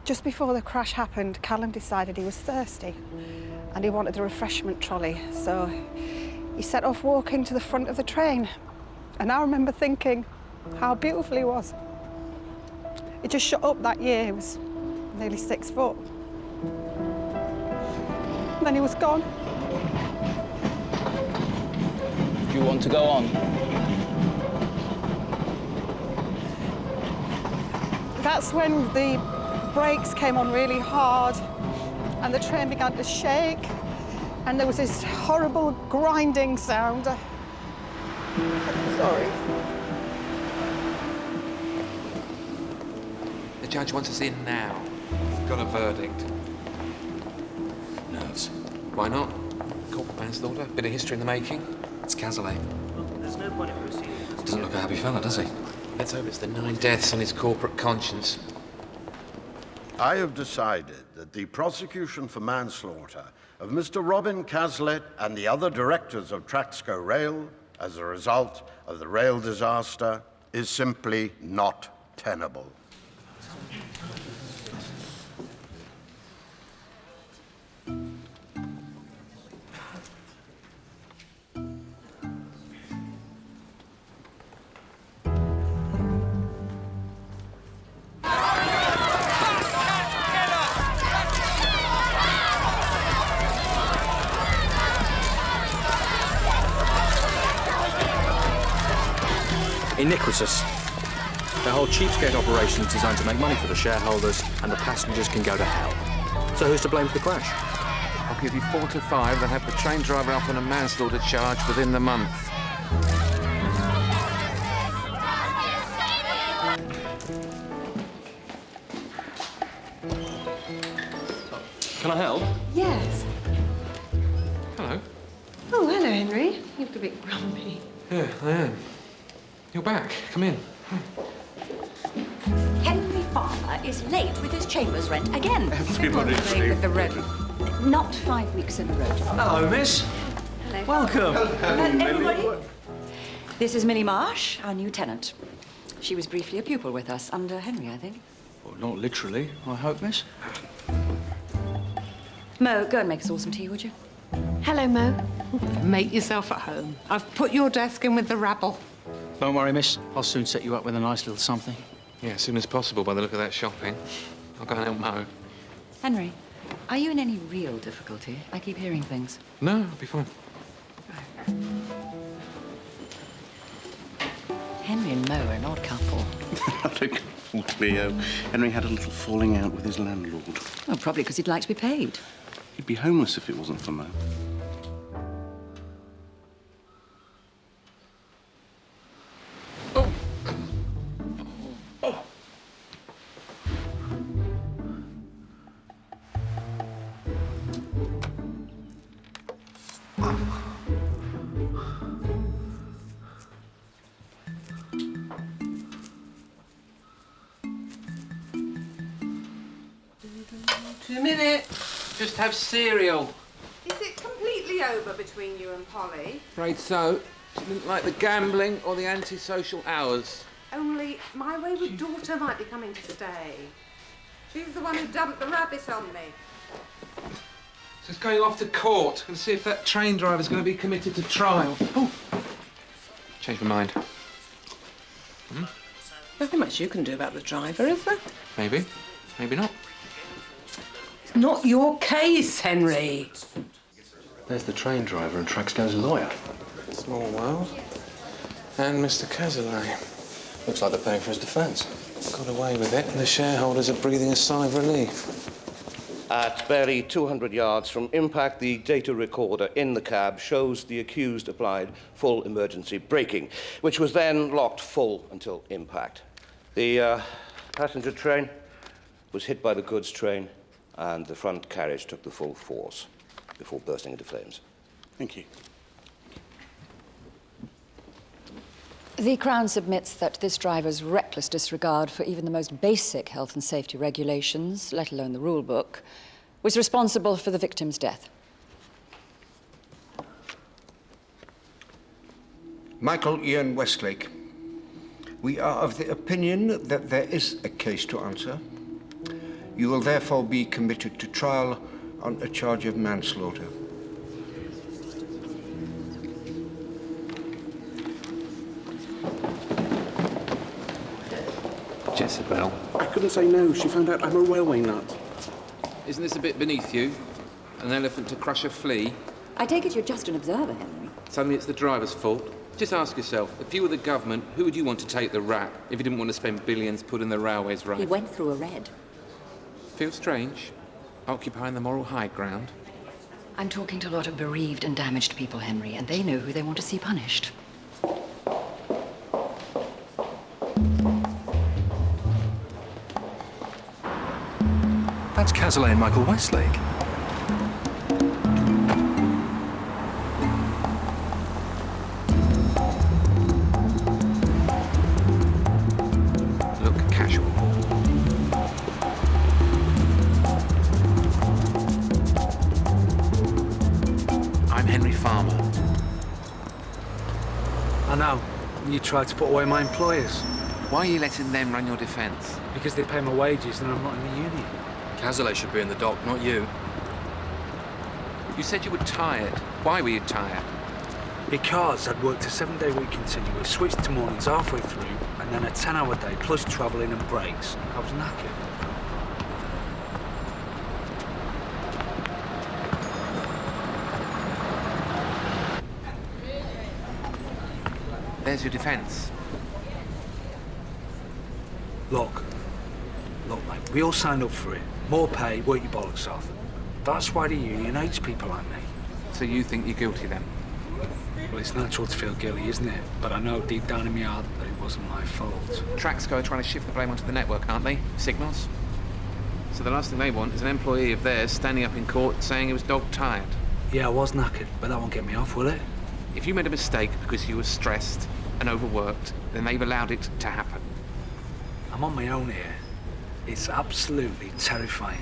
Just before the crash happened, Callum decided he was thirsty and he wanted the refreshment trolley, so he set off walking to the front of the train. And I remember thinking how beautiful he was. He just shot up that year. He was nearly 6 foot. And then he was gone. Do you want to go on? That's when the brakes came on really hard and the train began to shake and there was this horrible grinding sound. Sorry. The judge wants us in now. He's got a verdict. Nerves. Why not? Corporal manslaughter, bit of history in the making. It's Cazalet. There's no point in proceeding. Doesn't look a happy fella, does he? Let's hope it's the 9 deaths on his corporate conscience. I have decided that the prosecution for manslaughter of Mr. Robin Cazalet and the other directors of Traxco Rail as a result of the rail disaster is simply not tenable. Iniquitous. The whole cheapskate operation is designed to make money for the shareholders, and the passengers can go to hell. So who's to blame for the crash? I'll give you 4 to 5 and have the train driver up on a manslaughter charge within the month. Can I help? Yes. Hello. Oh, hello, Henry. You look a bit grumpy. Yeah, I am. You're back. Come in. Henry Farmer is late with his chambers rent again. Everybody's late with the rent. Not 5 weeks in a row. Hello, miss. Hello. Welcome. Everybody. This is Millie Marsh, our new tenant. She was briefly a pupil with us, under Henry, I think. Well, not literally, I hope, miss. Mo, go and make us all some tea, would you? Hello, Mo. Make yourself at home. I've put your desk in with the rabble. Don't worry, miss. I'll soon set you up with a nice little something. Yeah, as soon as possible by the look of that shopping. I'll go and help Mo. Henry, are you in any real difficulty? I keep hearing things. No, I'll be fine. Henry and Mo are an odd couple. Henry had a little falling out with his landlord. Oh, probably because he'd like to be paid. He'd be homeless if it wasn't for Mo. Just have cereal. Is it completely over between you and Polly? Afraid so. She didn't like the gambling or the antisocial hours. Only my wayward daughter might be coming to stay. She's the one who dumped the rabbit on me. So it's going off to court and see if that train driver's going to be committed to trial. Oh, changed my mind. Nothing much you can do about the driver, is there? Maybe, maybe not. Not your case, Henry. There's the train driver and Traxco's lawyer. Small world. And Mr. Cazalet. Looks like they're paying for his defence. Got away with it, and the shareholders are breathing a sigh of relief. At barely 200 yards from impact, the data recorder in the cab shows the accused applied full emergency braking, which was then locked full until impact. The passenger train was hit by the goods train, and the front carriage took the full force before bursting into flames. Thank you. The Crown submits that this driver's reckless disregard for even the most basic health and safety regulations, let alone the rule book, was responsible for the victim's death. Michael Ian Westlake. We are of the opinion that there is a case to answer. You will therefore be committed to trial on a charge of manslaughter. Jezebel. I couldn't say no. She found out I'm a railway nut. Isn't this a bit beneath you? An elephant to crush a flea? I take it you're just an observer, Henry. Suddenly it's the driver's fault. Just ask yourself, if you were the government, who would you want to take the rap if you didn't want to spend billions putting the railways right? He went through a red. Feels strange, occupying the moral high ground. I'm talking to a lot of bereaved and damaged people, Henry, and they know who they want to see punished. That's Cazalet and Michael Westlake. Look casual. I'm Henry Farmer. I know. You tried to put away my employers. Why are you letting them run your defence? Because they pay my wages and I'm not in the union. Cazalet should be in the dock, not you. You said you were tired. Why were you tired? Because I'd worked a 7-day week continuous, switched to mornings halfway through, and then a 10-hour day, plus travelling and breaks. I was knackered. There's your defence. Look, mate, we all signed up for it. More pay, work your bollocks off. That's why the union hates people like me. So you think you're guilty then? Well, it's natural to feel guilty, isn't it? But I know deep down in my heart that it wasn't my fault. Traxco are trying to shift the blame onto the network, aren't they? Signals? So the last thing they want is an employee of theirs standing up in court saying he was dog-tired. Yeah, I was knackered, but that won't get me off, will it? If you made a mistake because you were stressed and overworked, then they've allowed it to happen. I'm on my own here. It's absolutely terrifying.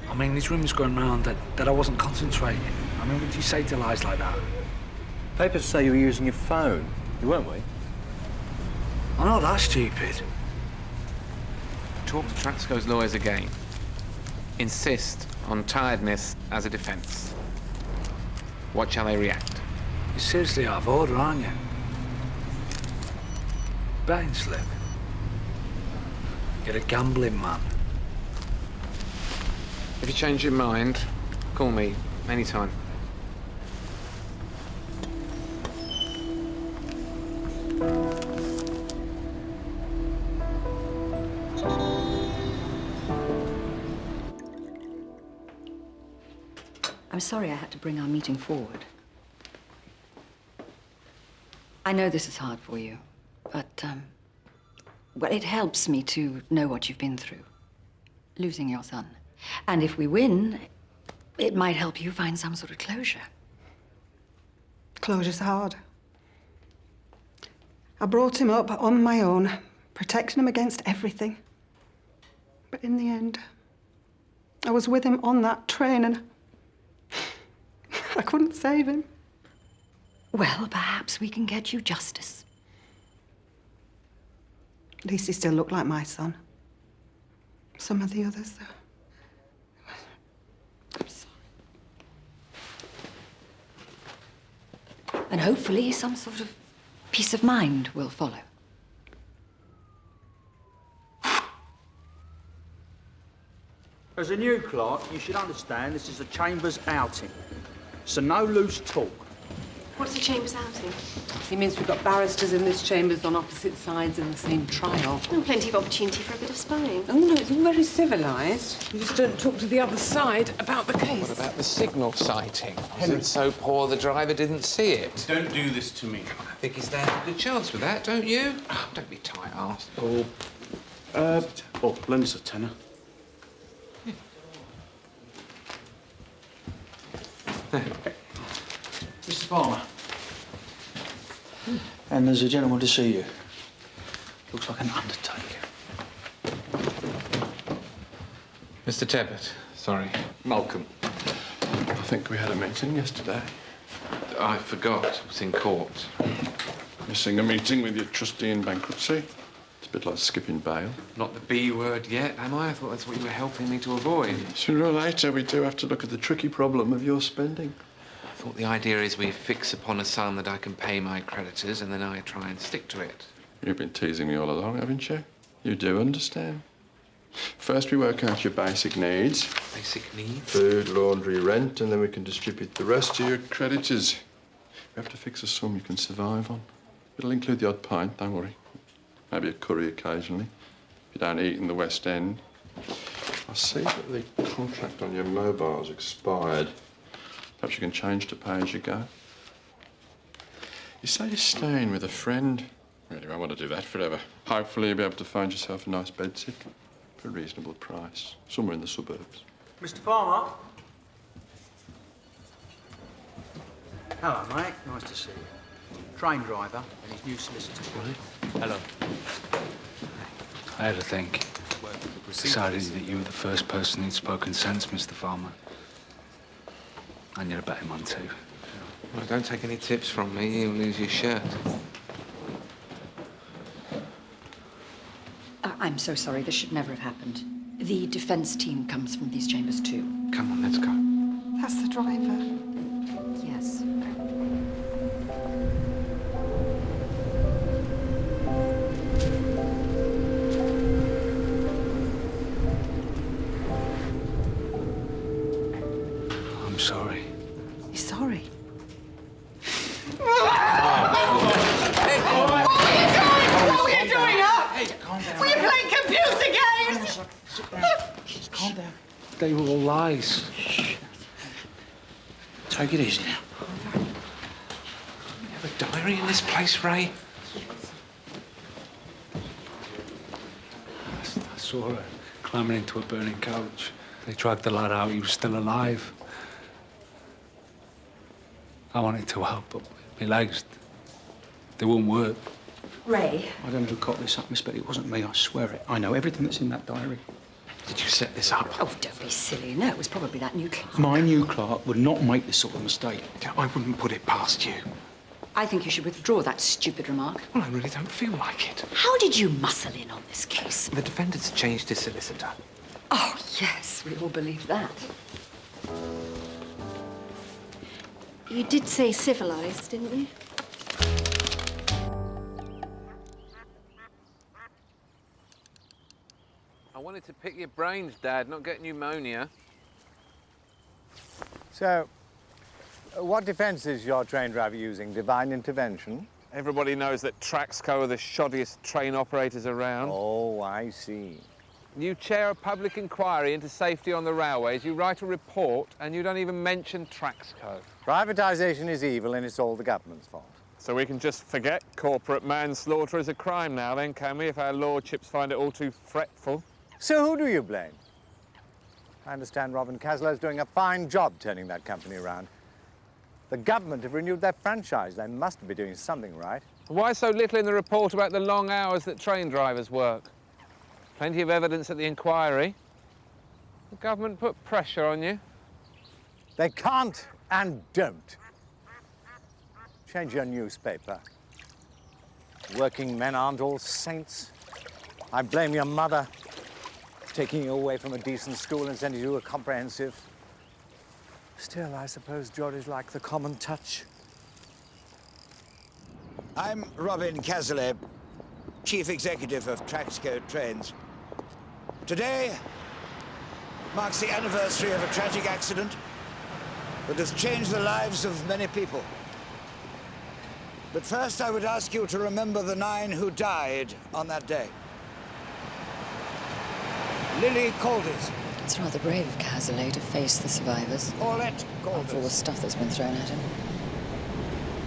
I mean, these rumours going round that I wasn't concentrating. I mean, would you say to lies like that? Papers say you were using your phone. You weren't we? I'm not that stupid. Talk to Traxco's lawyers again. Insist on tiredness as a defence. Watch how they react. You're seriously out of order, aren't you? Betting slip. You're a gambling man. If you change your mind, call me anytime. I'm sorry I had to bring our meeting forward. I know this is hard for you, but, well, it helps me to know what you've been through. Losing your son. And if we win, it might help you find some sort of closure. Closure's hard. I brought him up on my own, protecting him against everything. But in the end, I was with him on that train and I couldn't save him. Well, perhaps we can get you justice. At least he still looked like my son. Some of the others, though. I'm sorry. And hopefully some sort of peace of mind will follow. As a new clerk, you should understand this is a Chambers outing. So no loose talk. What's the Chambers outing? He means we've got barristers in this chambers on opposite sides in the same trial. Oh, plenty of opportunity for a bit of sparring. Oh, no, it's all very civilised. You just don't talk to the other side about the case. What about the signal sighting? Was it so poor the driver didn't see it? Don't do this to me. I think he stands a good chance with that, don't you? Don't be tight-assed. Lend us a tenner. Mr. Farmer. And there's a gentleman to see you. Looks like an undertaker. Mr. Tebbett, sorry. Malcolm. I think we had a meeting yesterday. I forgot. I was in court. Missing a meeting with your trustee in bankruptcy. It's a bit like skipping bail. Not the B word yet, am I? I thought that's what you were helping me to avoid. Sooner or later, we do have to look at the tricky problem of your spending. I thought the idea is we fix upon a sum that I can pay my creditors and then I try and stick to it. You've been teasing me all along, haven't you? You do understand. First, we work out your basic needs. Basic needs? Food, laundry, rent, and then we can distribute the rest to your creditors. We have to fix a sum you can survive on. It'll include the odd pint, don't worry. Maybe a curry occasionally, if you don't eat in the West End. I see that the contract on your mobile's expired. Perhaps you can change to pay as you go. You say you're staying with a friend. Really, I want to do that forever. Hopefully you'll be able to find yourself a nice bedsit for a reasonable price, somewhere in the suburbs. Mr. Farmer? Hello, mate. Nice to see you. Train driver and his new solicitor. Hello. I had to think. Decided that you were the first person who'd spoken sense, Mr. Farmer. And you're a better man, too. Well, don't take any tips from me, you'll lose your shirt. I'm so sorry. This should never have happened. The defence team comes from these chambers, too. Come on, let's go. That's the driver. Yes. I'm sorry. You're sorry? What are you doing up? Hey, calm down. Were you playing computer games? Calm down. They were all lies. Take it easy now. You have a diary in this place, Ray? I saw her climbing into a burning couch. They dragged the lad out. He was still alive. I wanted to help, but my legs, they won't work. Ray. I don't know who cocked this up, miss, but it wasn't me, I swear it. I know everything that's in that diary. Did you set this up? Oh, don't be silly. No, it was probably that new clerk. My new clerk would not make this sort of mistake. I wouldn't put it past you. I think you should withdraw that stupid remark. Well, I really don't feel like it. How did you muscle in on this case? The defendant's changed his solicitor. Oh, yes, we all believe that. You did say civilised, didn't you? I wanted to pick your brains, Dad, not get pneumonia. So, what defence is your train driver using? Divine intervention? Everybody knows that Traxco are the shoddiest train operators around. Oh, I see. You chair a public inquiry into safety on the railways, you write a report, and you don't even mention Traxco. Privatisation is evil and it's all the government's fault. So we can just forget corporate manslaughter as a crime now, then, can we, if our lordships find it all too fretful? So who do you blame? I understand Robin Casler's doing a fine job turning that company around. The government have renewed their franchise. They must be doing something right. Why so little in the report about the long hours that train drivers work? Plenty of evidence at the inquiry. The government put pressure on you. They can't and don't. Change your newspaper. Working men aren't all saints. I blame your mother taking you away from a decent school and sending you to a comprehensive. Still, I suppose Geordie's like the common touch. I'm Robin Casler's, Chief Executive of Traxco Trains. Today marks the anniversary of a tragic accident that has changed the lives of many people. But first, I would ask you to remember the 9 who died on that day. Lily Caldies. It's rather brave of Casler to face the survivors. Paulette Caldies. After all the stuff that's been thrown at him.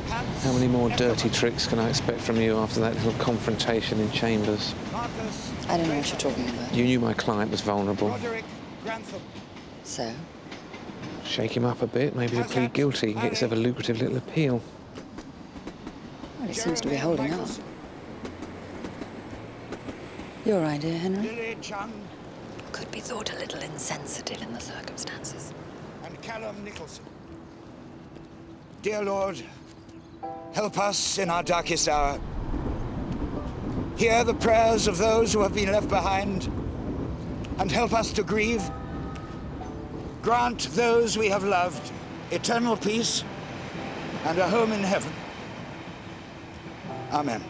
How many more dirty tricks can I expect from you after that little confrontation in chambers? I don't know what you're talking about. You knew my client was vulnerable. Roderick Grantham. So? Shake him up a bit, maybe he'll plead guilty and get yourself a lucrative little appeal. Well, he seems to be holding up. Your idea, Henry? Lily Chung. Could be thought a little insensitive in the circumstances. And Callum Nicholson. Dear Lord, help us in our darkest hour. Hear the prayers of those who have been left behind, and help us to grieve. Grant those we have loved eternal peace and a home in heaven. Amen.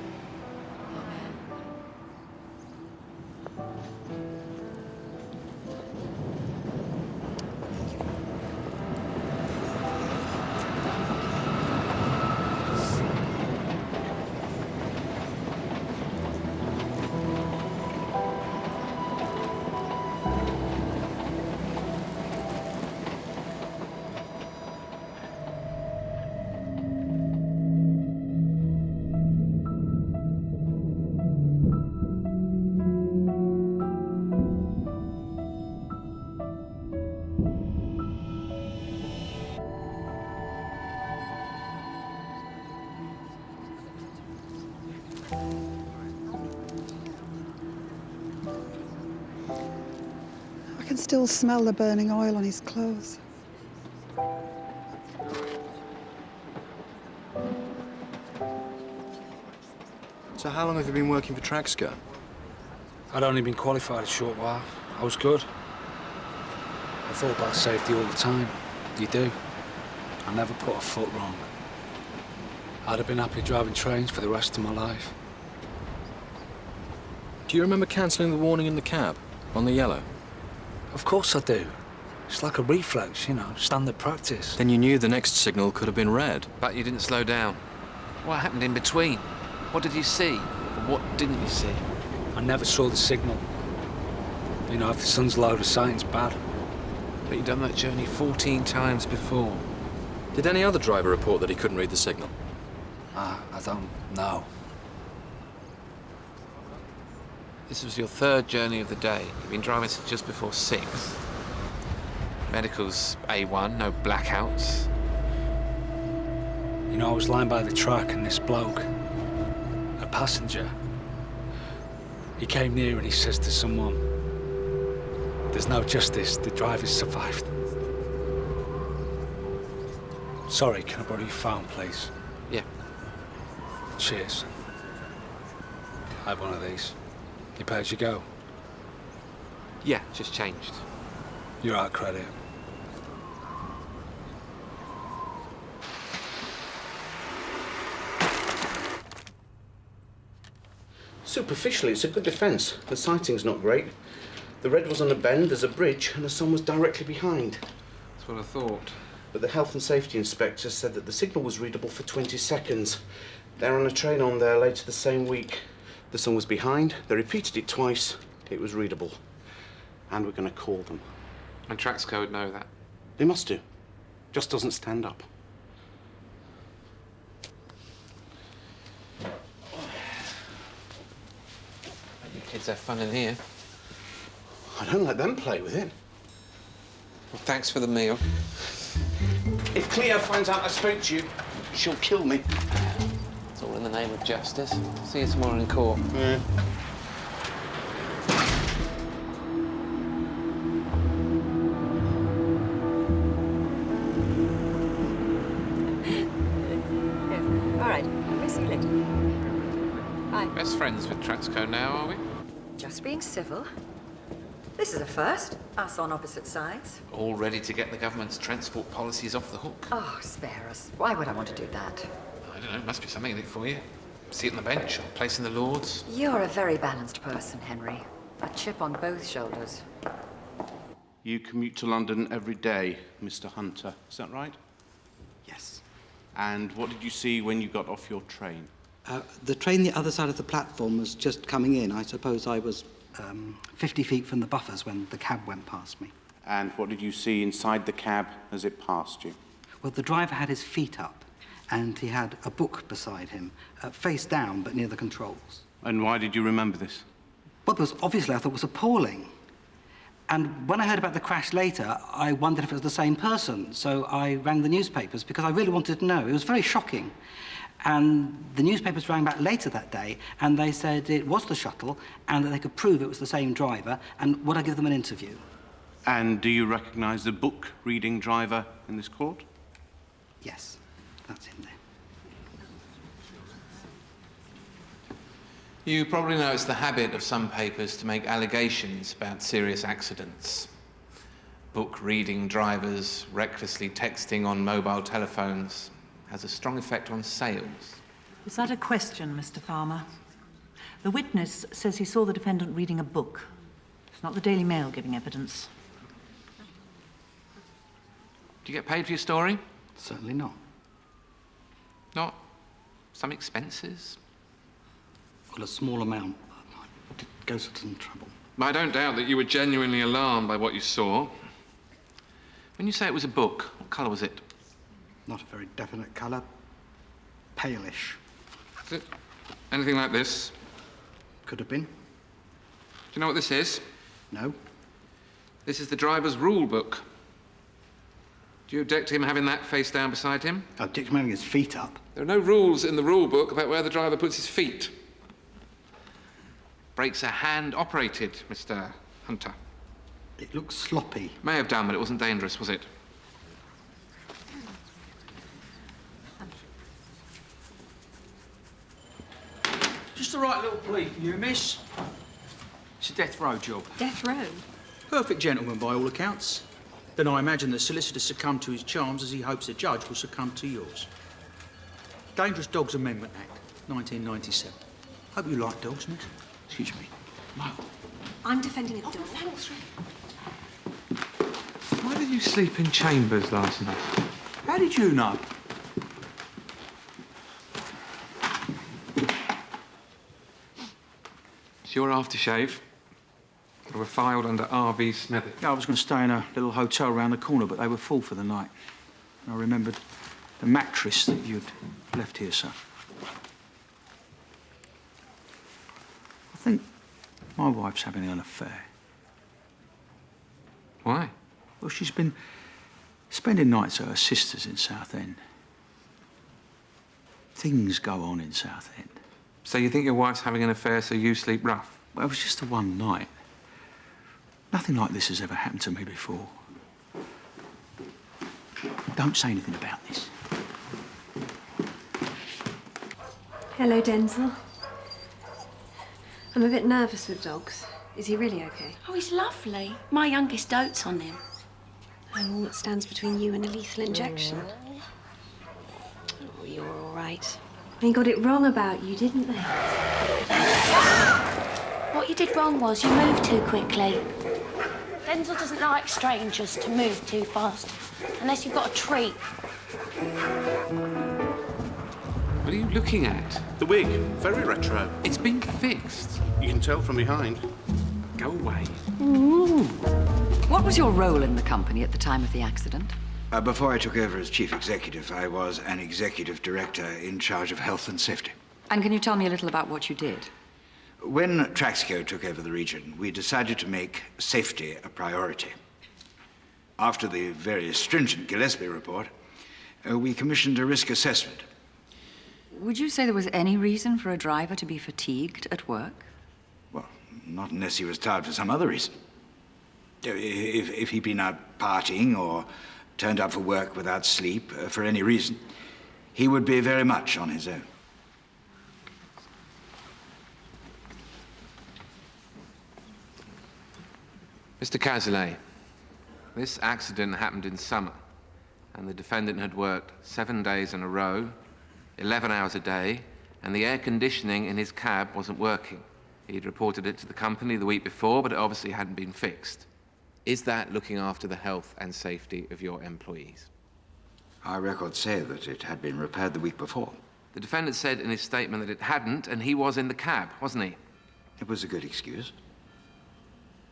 I can still smell the burning oil on his clothes. So how long have you been working for Traxco? I'd only been qualified a short while. I was good. I thought about safety all the time. You do. I never put a foot wrong. I'd have been happy driving trains for the rest of my life. Do you remember cancelling the warning in the cab, on the yellow? Of course I do. It's like a reflex, you know, standard practice. Then you knew the next signal could have been red. But you didn't slow down. What happened in between? What did you see? Or what didn't you see? I never saw the signal. You know, if the sun's low, the sighting's bad. But you've done that journey 14 times before. Did any other driver report that he couldn't read the signal? I don't know. This was your third journey of the day. You've been driving since just before 6. Medical's A1, no blackouts. You know, I was lying by the track and this bloke, a passenger, he came near and he says to someone, "There's no justice, the driver's survived." Sorry, can I borrow your phone, please? Yeah. Cheers. I have one of these. You pay as you go. Yeah, just changed. You're out credit. Superficially, it's a good defence. The sighting's not great. The red was on a bend, there's a bridge, and the sun was directly behind. That's what I thought. But the health and safety inspector said that the signal was readable for 20 seconds. They're on a train on there later the same week. The sun was behind, they repeated it twice, it was readable. And we're going to call them. And Traxco would know that. They must do. Just doesn't stand up. You kids have fun in here. I don't let them play with it. Well, thanks for the meal. If Cleo finds out I spoke to you, she'll kill me. It's all in the name of justice. See you tomorrow in court. Yeah. All right, I'll see you later. Bye. Best friends with Traxco now, are we? Just being civil. This is a first. Us on opposite sides. All ready to get the government's transport policies off the hook. Oh, spare us. Why would I want to do that? I don't know, must be something in it for you. Seat on the bench or place in the Lords. You're a very balanced person, Henry. A chip on both shoulders. You commute to London every day, Mr. Hunter. Is that right? Yes. And what did you see when you got off your train? The train the other side of the platform was just coming in. I suppose I was 50 feet from the buffers when the cab went past me. And what did you see inside the cab as it passed you? Well, the driver had his feet up, and he had a book beside him, face down but near the controls. And why did you remember this? Well, because obviously I thought it was appalling. And when I heard about the crash later, I wondered if it was the same person, so I rang the newspapers because I really wanted to know. It was very shocking. And the newspapers rang back later that day, and they said it was the shuttle, and that they could prove it was the same driver, and would I give them an interview? And do you recognise the book-reading driver in this court? Yes, that's him there. You probably know it's the habit of some papers to make allegations about serious accidents. Book reading drivers, recklessly texting on mobile telephones has a strong effect on sales. Is that a question, Mr. Farmer? The witness says he saw the defendant reading a book. It's not the Daily Mail giving evidence. Do you get paid for your story? Certainly not. Not some expenses? Well, a small amount. It goes to some trouble. I don't doubt that you were genuinely alarmed by what you saw. When you say it was a book, what colour was it? Not a very definite colour. Palish. Is it anything like this? Could have been. Do you know what this is? No. This is the driver's rule book. Do you object to him having that face down beside him? I object to him having his feet up. There are no rules in the rule book about where the driver puts his feet. Brakes are hand-operated, Mr. Hunter. It looks sloppy. May have done, but it wasn't dangerous, was it? Just the right little plea for you, miss. It's a death row job. Death row? Perfect gentleman by all accounts. Then I imagine the solicitor succumbed to his charms as he hopes the judge will succumb to yours. Dangerous Dogs Amendment Act, 1997. Hope you like dogs, miss. Excuse me. No. I'm defending a dog. Why did you sleep in chambers last night? How did you know? It's your aftershave. They were filed under R.V. Smithers. Yeah, I was going to stay in a little hotel round the corner, but they were full for the night. I remembered the mattress that you'd left here, sir. I think my wife's having an affair. Why? Well, she's been spending nights at her sister's in Southend. Things go on in Southend. So you think your wife's having an affair so you sleep rough? Well, it was just the one night. Nothing like this has ever happened to me before. Don't say anything about this. Hello, Denzel. I'm a bit nervous with dogs. Is he really okay? Oh, he's lovely. My youngest dotes on him. I'm all that stands between you and a lethal injection. Oh, you're all right. They got it wrong about you, didn't they? What you did wrong was you moved too quickly. Denzel doesn't like strangers to move too fast, unless you've got a treat. What are you looking at? The wig. Very retro. It's been fixed. You can tell from behind. Go away. What was your role in the company at the time of the accident? Before I took over as chief executive, I was an executive director in charge of health and safety. And can you tell me a little about what you did? When Traxco took over the region, we decided to make safety a priority. After the very stringent Gillespie report, we commissioned a risk assessment. Would you say there was any reason for a driver to be fatigued at work? Well, not unless he was tired for some other reason. If he'd been out partying or turned up for work without sleep for any reason, he would be very much on his own. Mr. Cazalet, this accident happened in summer, and the defendant had worked 7 days in a row, 11 hours a day, and the air conditioning in his cab wasn't working. He'd reported it to the company the week before, but it obviously hadn't been fixed. Is that looking after the health and safety of your employees? Our records say that it had been repaired the week before. The defendant said in his statement that it hadn't, and he was in the cab, wasn't he? It was a good excuse.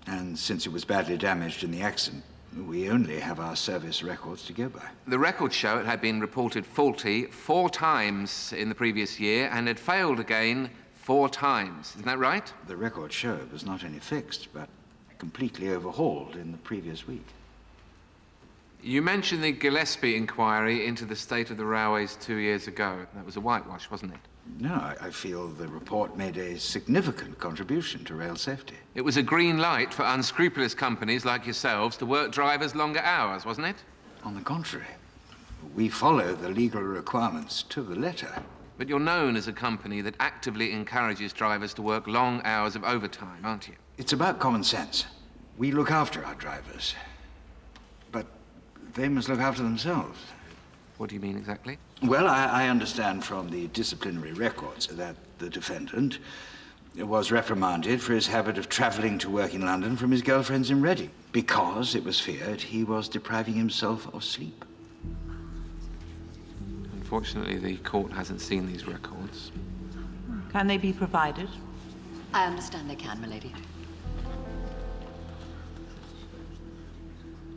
And since it was badly damaged in the accident, we only have our service records to go by. The records show it had been reported faulty 4 times in the previous year and had failed again 4 times. Isn't that right? The records show it was not only fixed, but completely overhauled in the previous week. You mentioned the Gillespie inquiry into the state of the railways 2 years ago. That was a whitewash, wasn't it? No, I feel the report made a significant contribution to rail safety. It was a green light for unscrupulous companies like yourselves to work drivers longer hours, wasn't it? On the contrary, we follow the legal requirements to the letter. But you're known as a company that actively encourages drivers to work long hours of overtime, aren't you? It's about common sense. We look after our drivers. But they must look after themselves. What do you mean exactly? Well, I understand from the disciplinary records that the defendant was reprimanded for his habit of travelling to work in London from his girlfriend's in Reading, because it was feared he was depriving himself of sleep. Unfortunately, the court hasn't seen these records. Can they be provided? I understand they can, my lady.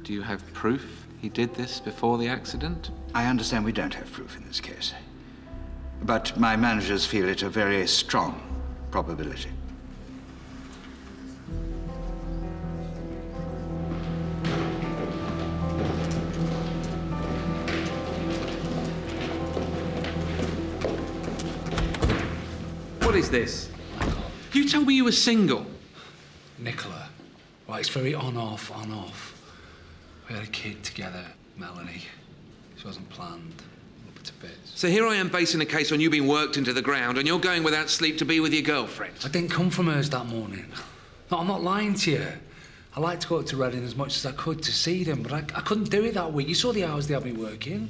Do you have proof he did this before the accident? I understand we don't have proof in this case. But my managers feel it a very strong probability. What is this? You told me you were single. Nicola. Well, it's very on-off, on-off. We had a kid together, Melanie. She wasn't planned. Up to bits. So here I am basing a case on you being worked into the ground and you're going without sleep to be with your girlfriend. I didn't come from hers that morning. No, I'm not lying to you. I liked to go up to Reading as much as I could to see them, but I couldn't do it that week. You saw the hours they had me working.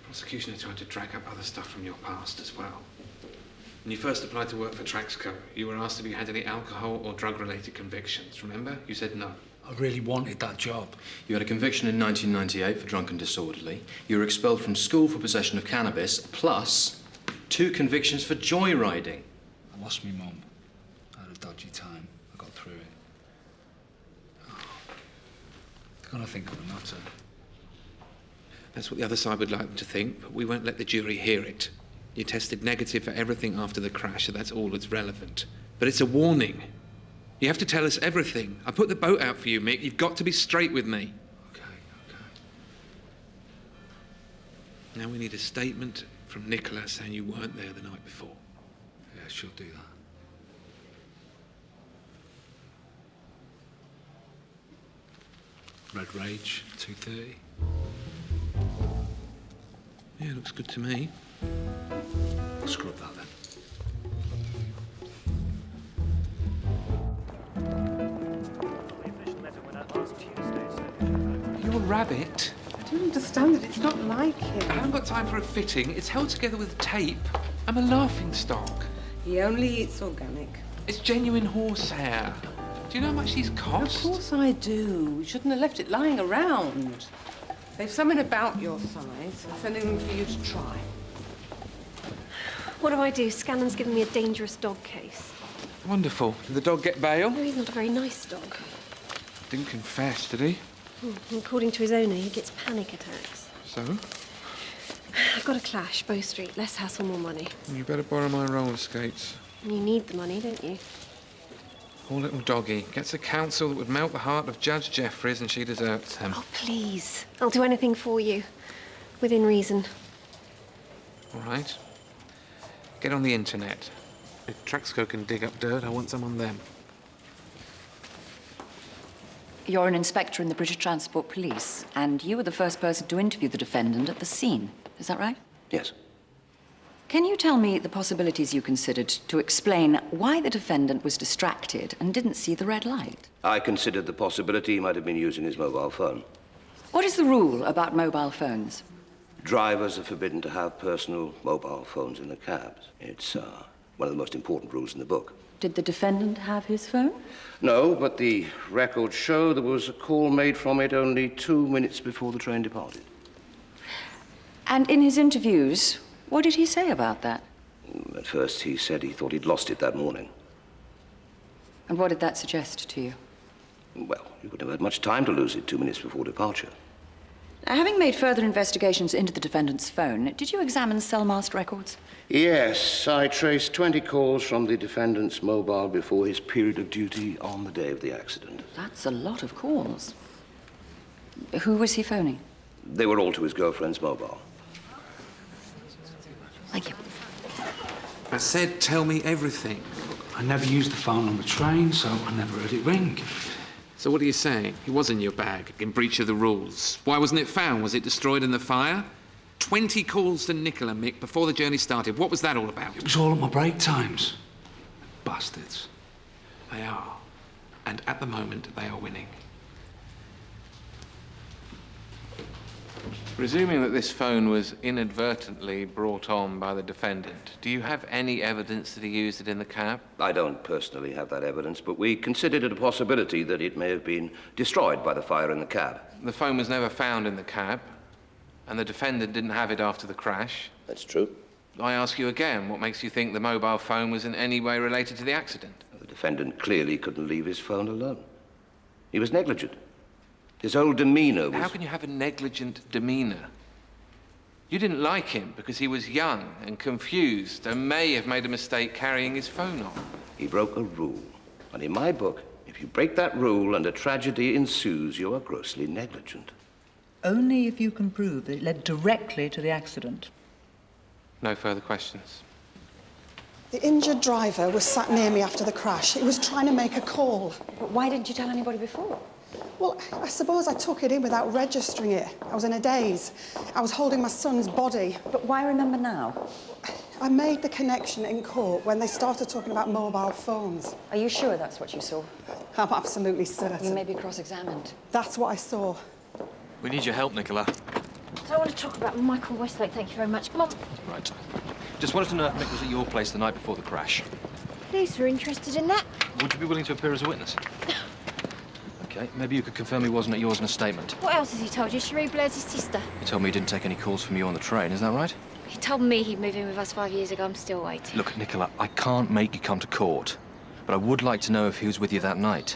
Prosecution are trying to drag up other stuff from your past as well. When you first applied to work for Traxco, you were asked if you had any alcohol or drug-related convictions, remember? You said no. I really wanted that job. You had a conviction in 1998 for drunk and disorderly. You were expelled from school for possession of cannabis, plus 2 convictions for joyriding. I lost my mum. I had a dodgy time. I got through it. Oh, they're gonna think I'm a nutter. That's what the other side would like them to think, but we won't let the jury hear it. You tested negative for everything after the crash, so that's all that's relevant. But it's a warning. You have to tell us everything. I put the boat out for you, Mick. You've got to be straight with me. Okay. Now we need a statement from Nicola saying you weren't there the night before. Yeah, she'll do that. Red Rage, 2:30. Yeah, looks good to me. I'll scrub that then. You're a rabbit. I don't understand that it's not like him. I haven't got time for a fitting. It's held together with tape. I'm a laughing stock. He only eats organic. It's genuine horsehair. Do you know how much these cost? Of course I do. You shouldn't have left it lying around. They've something about your size. I'm sending them for you to try. What do I do? Scannon's given me a dangerous dog case. Wonderful. Did the dog get bail? No, he's not a very nice dog. Didn't confess, did he? According to his owner, he gets panic attacks. So? I've got a clash, Bow Street. Less hassle, more money. You better borrow my roller skates. You need the money, don't you? Poor little doggy gets a counsel that would melt the heart of Judge Jeffries, and she deserves him. Oh, please. I'll do anything for you. Within reason. All right. Get on the internet. If Traxco can dig up dirt, I want some on them. You're an inspector in the British Transport Police, and you were the first person to interview the defendant at the scene. Is that right? Yes. Can you tell me the possibilities you considered to explain why the defendant was distracted and didn't see the red light? I considered the possibility he might have been using his mobile phone. What is the rule about mobile phones? Drivers are forbidden to have personal mobile phones in the cabs. It's one of the most important rules in the book. Did the defendant have his phone? No, but the records show there was a call made from it only 2 minutes before the train departed. And in his interviews, what did he say about that? At first, he said he thought he'd lost it that morning. And what did that suggest to you? Well, he wouldn't have had much time to lose it 2 minutes before departure. Now, having made further investigations into the defendant's phone, did you examine cellmast records? Yes, I traced 20 calls from the defendant's mobile before his period of duty on the day of the accident. That's a lot of calls. Who was he phoning? They were all to his girlfriend's mobile. Thank you. I said, tell me everything. I never used the phone on the train, so I never heard it ring. So what are you saying? It was in your bag, in breach of the rules. Why wasn't it found? Was it destroyed in the fire? 20 calls to Nicola, Mick, before the journey started. What was that all about? It was all at my break times. Bastards. They are. And at the moment, they are winning. Presuming that this phone was inadvertently brought on by the defendant, do you have any evidence that he used it in the cab? I don't personally have that evidence, but we considered it a possibility that it may have been destroyed by the fire in the cab. The phone was never found in the cab, and the defendant didn't have it after the crash. That's true. I ask you again, what makes you think the mobile phone was in any way related to the accident? The defendant clearly couldn't leave his phone alone. He was negligent. His whole demeanour was... How can you have a negligent demeanour? You didn't like him because he was young and confused and may have made a mistake carrying his phone on. He broke a rule. And in my book, if you break that rule and a tragedy ensues, you are grossly negligent. Only if you can prove that it led directly to the accident. No further questions. The injured driver was sat near me after the crash. He was trying to make a call. But why didn't you tell anybody before? Well, I suppose I took it in without registering it. I was in a daze. I was holding my son's body. But why remember now? I made the connection in court when they started talking about mobile phones. Are you sure that's what you saw? I'm absolutely certain. You may be cross-examined. That's what I saw. We need your help, Nicola. I don't want to talk about Michael Westlake, thank you very much. Come on. Right. Just wanted to know if Mick was at your place the night before the crash. Police are interested in that. Would you be willing to appear as a witness? Okay, maybe you could confirm he wasn't at yours in a statement. What else has he told you? Cherie Blair's his sister. He told me he didn't take any calls from you on the train, is that right? He told me he'd move in with us 5 years ago. I'm still waiting. Look, Nicola, I can't make you come to court, but I would like to know if he was with you that night.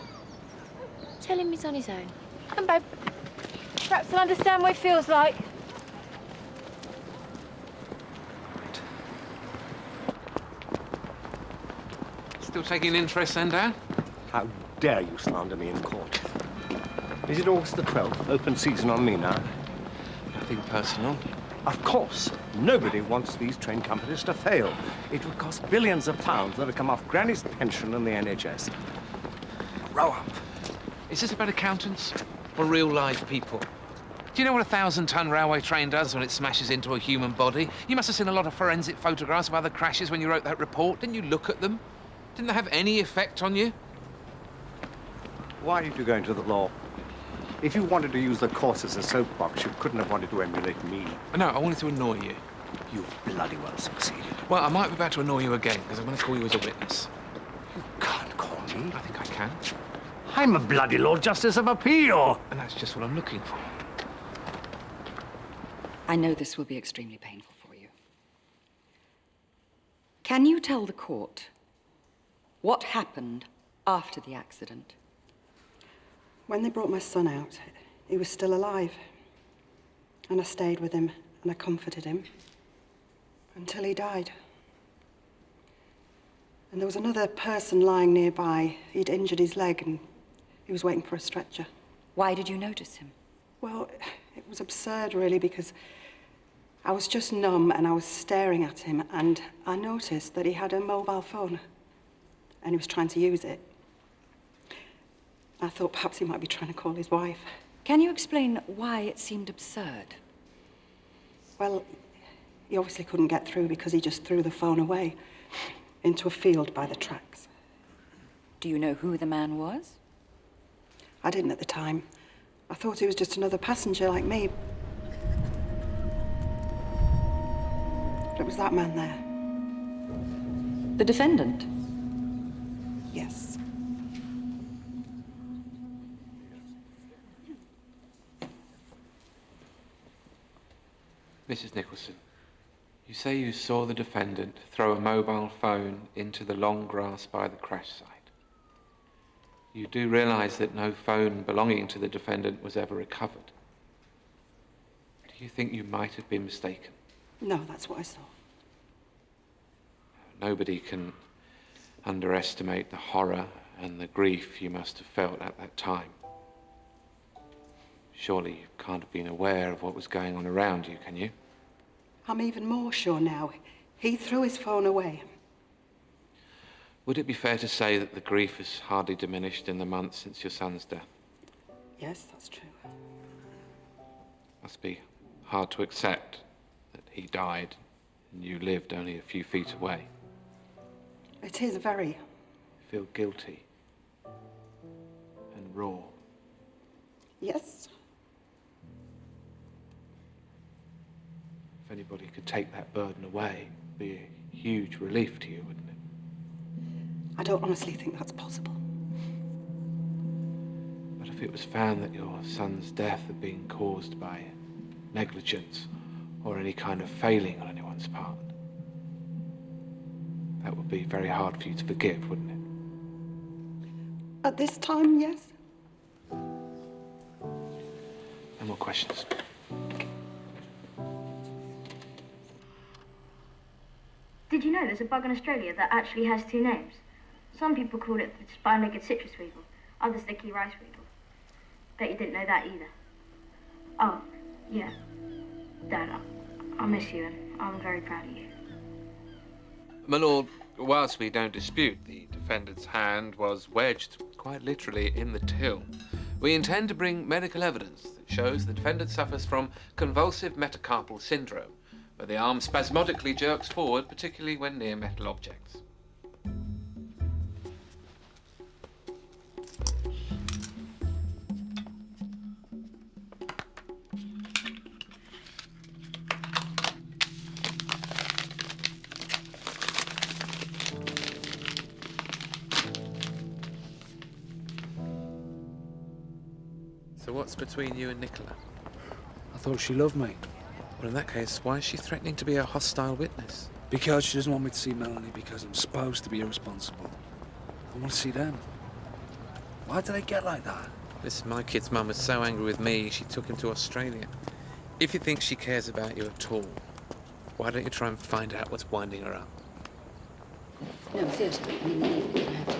Tell him he's on his own. Come, babe. Perhaps he'll understand what it feels like. Still taking interest then, Dan? How dare you slander me in court? Is it August the 12th? Open season on me now? Nothing personal. Of course. Nobody wants these train companies to fail. It would cost billions of pounds that would come off Granny's pension and the NHS. Grow up. Is this about accountants or real live people? Do you know what a 1,000-ton railway train does when it smashes into a human body? You must have seen a lot of forensic photographs of other crashes when you wrote that report. Didn't you look at them? Didn't they have any effect on you? Why did you go into the law? If you wanted to use the course as a soapbox, you couldn't have wanted to emulate me. No, I wanted to annoy you. You bloody well succeeded. Well, I might be about to annoy you again, because I'm going to call you as a witness. You can't call me. I think I can. I'm a bloody Lord Justice of Appeal. And that's just what I'm looking for. I know this will be extremely painful for you. Can you tell the court what happened after the accident? When they brought my son out, he was still alive. And I stayed with him and I comforted him until he died. And there was another person lying nearby. He'd injured his leg and he was waiting for a stretcher. Why did you notice him? Well, it was absurd, really, because I was just numb and I was staring at him and I noticed that he had a mobile phone and he was trying to use it. I thought perhaps he might be trying to call his wife. Can you explain why it seemed absurd? Well, he obviously couldn't get through because he just threw the phone away into a field by the tracks. Do you know who the man was? I didn't at the time. I thought he was just another passenger like me. But it was that man there. The defendant? Yes. Mrs. Nicholson, you say you saw the defendant throw a mobile phone into the long grass by the crash site. You do realise that no phone belonging to the defendant was ever recovered. Do you think you might have been mistaken? No, that's what I saw. Nobody can underestimate the horror and the grief you must have felt at that time. Surely you can't have been aware of what was going on around you, can you? I'm even more sure now. He threw his phone away. Would it be fair to say that the grief has hardly diminished in the months since your son's death? Yes, that's true. Must be hard to accept he died and you lived only a few feet away. It is very. You feel guilty and raw. Yes. If anybody could take that burden away, it'd be a huge relief to you, wouldn't it? I don't honestly think that's possible. But if it was found that your son's death had been caused by negligence or any kind of failing on anyone's part, that would be very hard for you to forgive, wouldn't it? At this time, yes. No more questions. Did you know there's a bug in Australia that actually has two names? Some people call it the spine-legged citrus weevil, others the key rice weevil. Bet you didn't know that either. Oh, yeah. Dad, I miss you and I'm very proud of you. My lord, whilst we don't dispute the defendant's hand was wedged, quite literally, in the till, we intend to bring medical evidence that shows the defendant suffers from convulsive metacarpal syndrome, where the arm spasmodically jerks forward, particularly when near metal objects. So what's between you and Nicola? I thought she loved me. Well, in that case, why is she threatening to be a hostile witness? Because she doesn't want me to see Melanie because I'm supposed to be irresponsible. I want to see them. Why did they get like that? Listen, my kid's mum was so angry with me, she took him to Australia. If you think she cares about you at all, why don't you try and find out what's winding her up? No, seriously.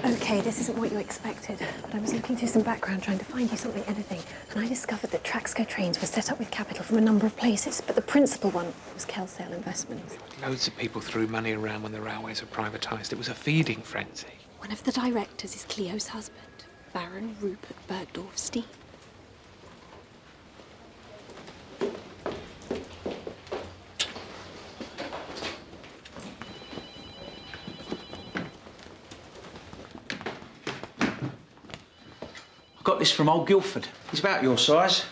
Okay, this isn't what you expected, but I was looking through some background trying to find you something, anything, and I discovered that Traxco trains were set up with capital from a number of places, but the principal one was Kelsale Investments. Loads of people threw money around when the railways were privatised. It was a feeding frenzy. One of the directors is Cleo's husband, Baron Rupert Bergdorf-Steen. Got this from old Guildford. He's about your size.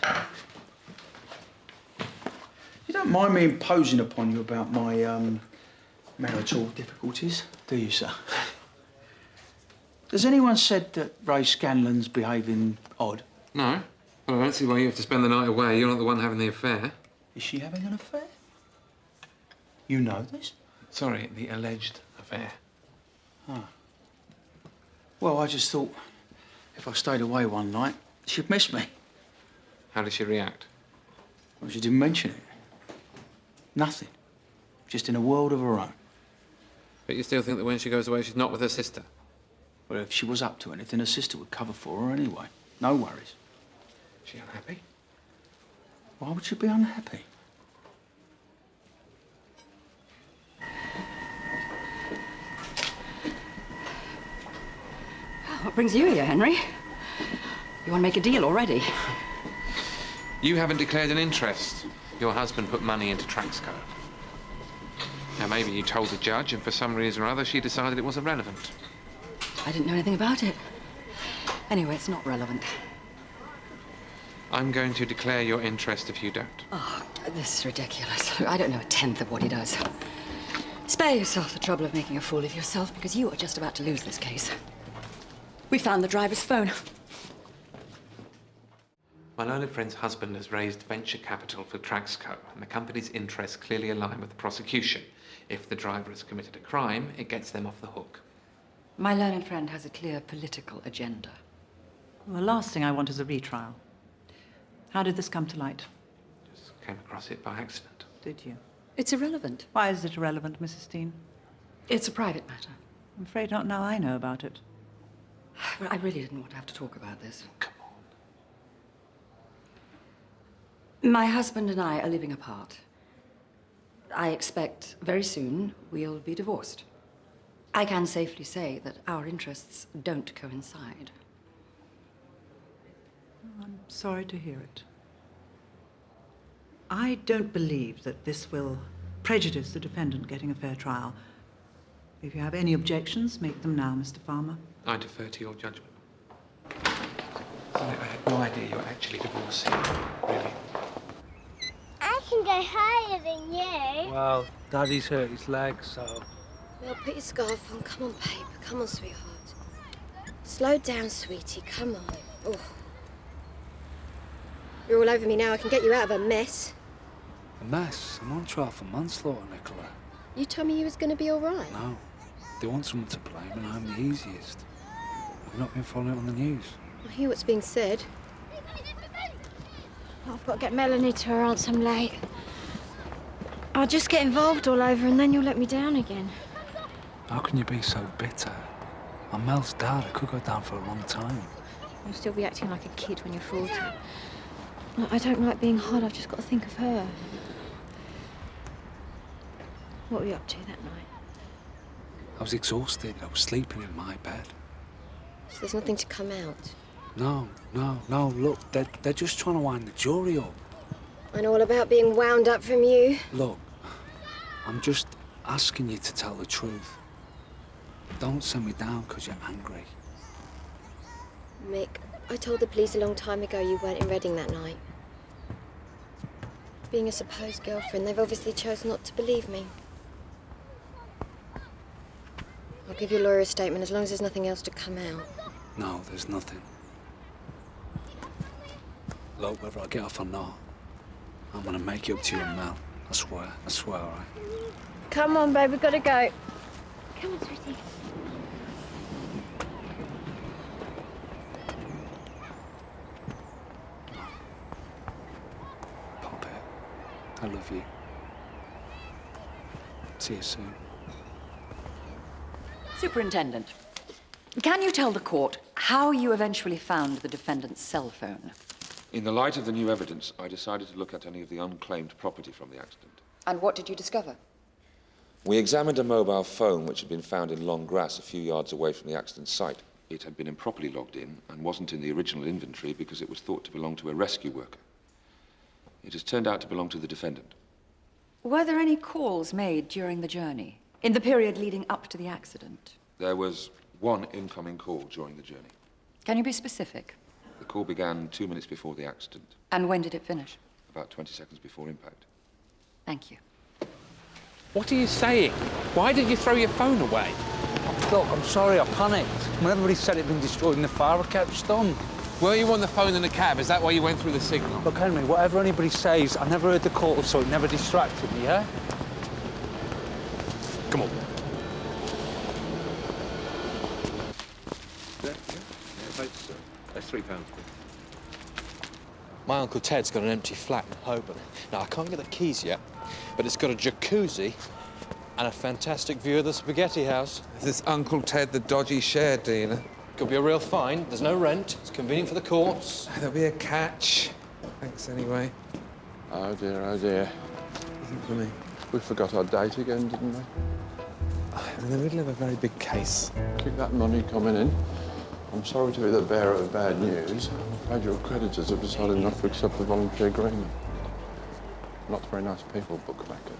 You don't mind me imposing upon you about my marital difficulties, do you, sir? Has anyone said that Ray Scanlon's behaving odd? No. Well, I don't see why you have to spend the night away. You're not the one having the affair. Is she having an affair? You know this? Sorry, the alleged affair. Ah. Well, I just thought if I stayed away one night, she'd miss me. How did she react? Well, she didn't mention it. Nothing. Just in a world of her own. But you still think that when she goes away, she's not with her sister? Well, if she was up to anything, her sister would cover for her anyway. No worries. Is she unhappy? Why would she be unhappy? What brings you here, Henry? You want to make a deal already? You haven't declared an interest. Your husband put money into Traxco. Now, maybe you told the judge, and for some reason or other, she decided it wasn't relevant. I didn't know anything about it. Anyway, it's not relevant. I'm going to declare your interest if you don't. Oh, this is ridiculous. I don't know a tenth of what he does. Spare yourself the trouble of making a fool of yourself, because you are just about to lose this case. We found the driver's phone. My learned friend's husband has raised venture capital for Traxco, and the company's interests clearly align with the prosecution. If the driver has committed a crime, it gets them off the hook. My learned friend has a clear political agenda. Well, the last thing I want is a retrial. How did this come to light? Just came across it by accident. Did you? It's irrelevant. Why is it irrelevant, Mrs. Steen? It's a private matter. I'm afraid not now I know about it. Well, I really didn't want to have to talk about this. Come on. My husband and I are living apart. I expect very soon we'll be divorced. I can safely say that our interests don't coincide. I'm sorry to hear it. I don't believe that this will prejudice the defendant getting a fair trial. If you have any objections, make them now, Mr. Farmer. I defer to your judgment. I had no idea you were actually divorcing, really. I can go higher than you. Well, Daddy's hurt his leg, so... Well, put your scarf on. Come on, babe. Come on, sweetheart. Slow down, sweetie. Come on. Oh. You're all over me now. I can get you out of a mess. A mess? I'm on trial for manslaughter, Nicola. You told me you was going to be all right. No. They want someone to blame, and I'm the easiest. We've not been following it on the news. I hear what's being said. I've got to get Melanie to her aunt's. I'm late. I'll just get involved all over, and then you'll let me down again. How can you be so bitter? I'm Mel's dad. I could go down for a long time. You'll still be acting like a kid when you're 40. Look, I don't like being hard. I've just got to think of her. What were you up to that night? I was exhausted. I was sleeping in my bed. So there's nothing to come out. No. Look, they're just trying to wind the jury up. I know all about being wound up from you. Look, I'm just asking you to tell the truth. Don't send me down because you're angry. Mick, I told the police a long time ago you weren't in Reading that night. Being a supposed girlfriend, they've obviously chosen not to believe me. I'll give your lawyer a statement as long as there's nothing else to come out. No, there's nothing. Look, whether I get off or not, I'm gonna make it up to you and Mel. I swear, all right? Come on, babe, we've got to go. Come on, sweetie. Pop it. I love you. See you soon. Superintendent, can you tell the court how you eventually found the defendant's cell phone? In the light of the new evidence, I decided to look at any of the unclaimed property from the accident. And what did you discover? We examined a mobile phone which had been found in long grass a few yards away from the accident site. It had been improperly logged in and wasn't in the original inventory because it was thought to belong to a rescue worker. It has turned out to belong to the defendant. Were there any calls made during the journey, in the period leading up to the accident? There was one incoming call during the journey. Can you be specific? The call began 2 minutes before the accident, And when did it finish? about 20 seconds before impact. Thank you. What are you saying? Why did you throw your phone away? Look, I'm sorry, I panicked. When everybody said it'd been destroyed in the fire, I kept stunned. Were you on the phone in the cab? Is that why you went through the signal? Look, Henry, whatever anybody says, I never heard the call, so it never distracted me, yeah? Come on. That's £3. My Uncle Ted's got an empty flat in Holborn. Now, I can't get the keys yet, but it's got a jacuzzi and a fantastic view of the spaghetti house. Is this Uncle Ted the dodgy share dealer? Could be a real find. There's no rent. It's convenient for the courts. There'll be a catch. Thanks anyway. Oh dear, oh dear. Isn't for me. We forgot our date again, didn't we? I'm in the middle of a very big case. Keep that money coming in. I'm sorry to be the bearer of bad news. I'm afraid your creditors have decided not to accept the voluntary agreement. Not very nice people, bookmakers.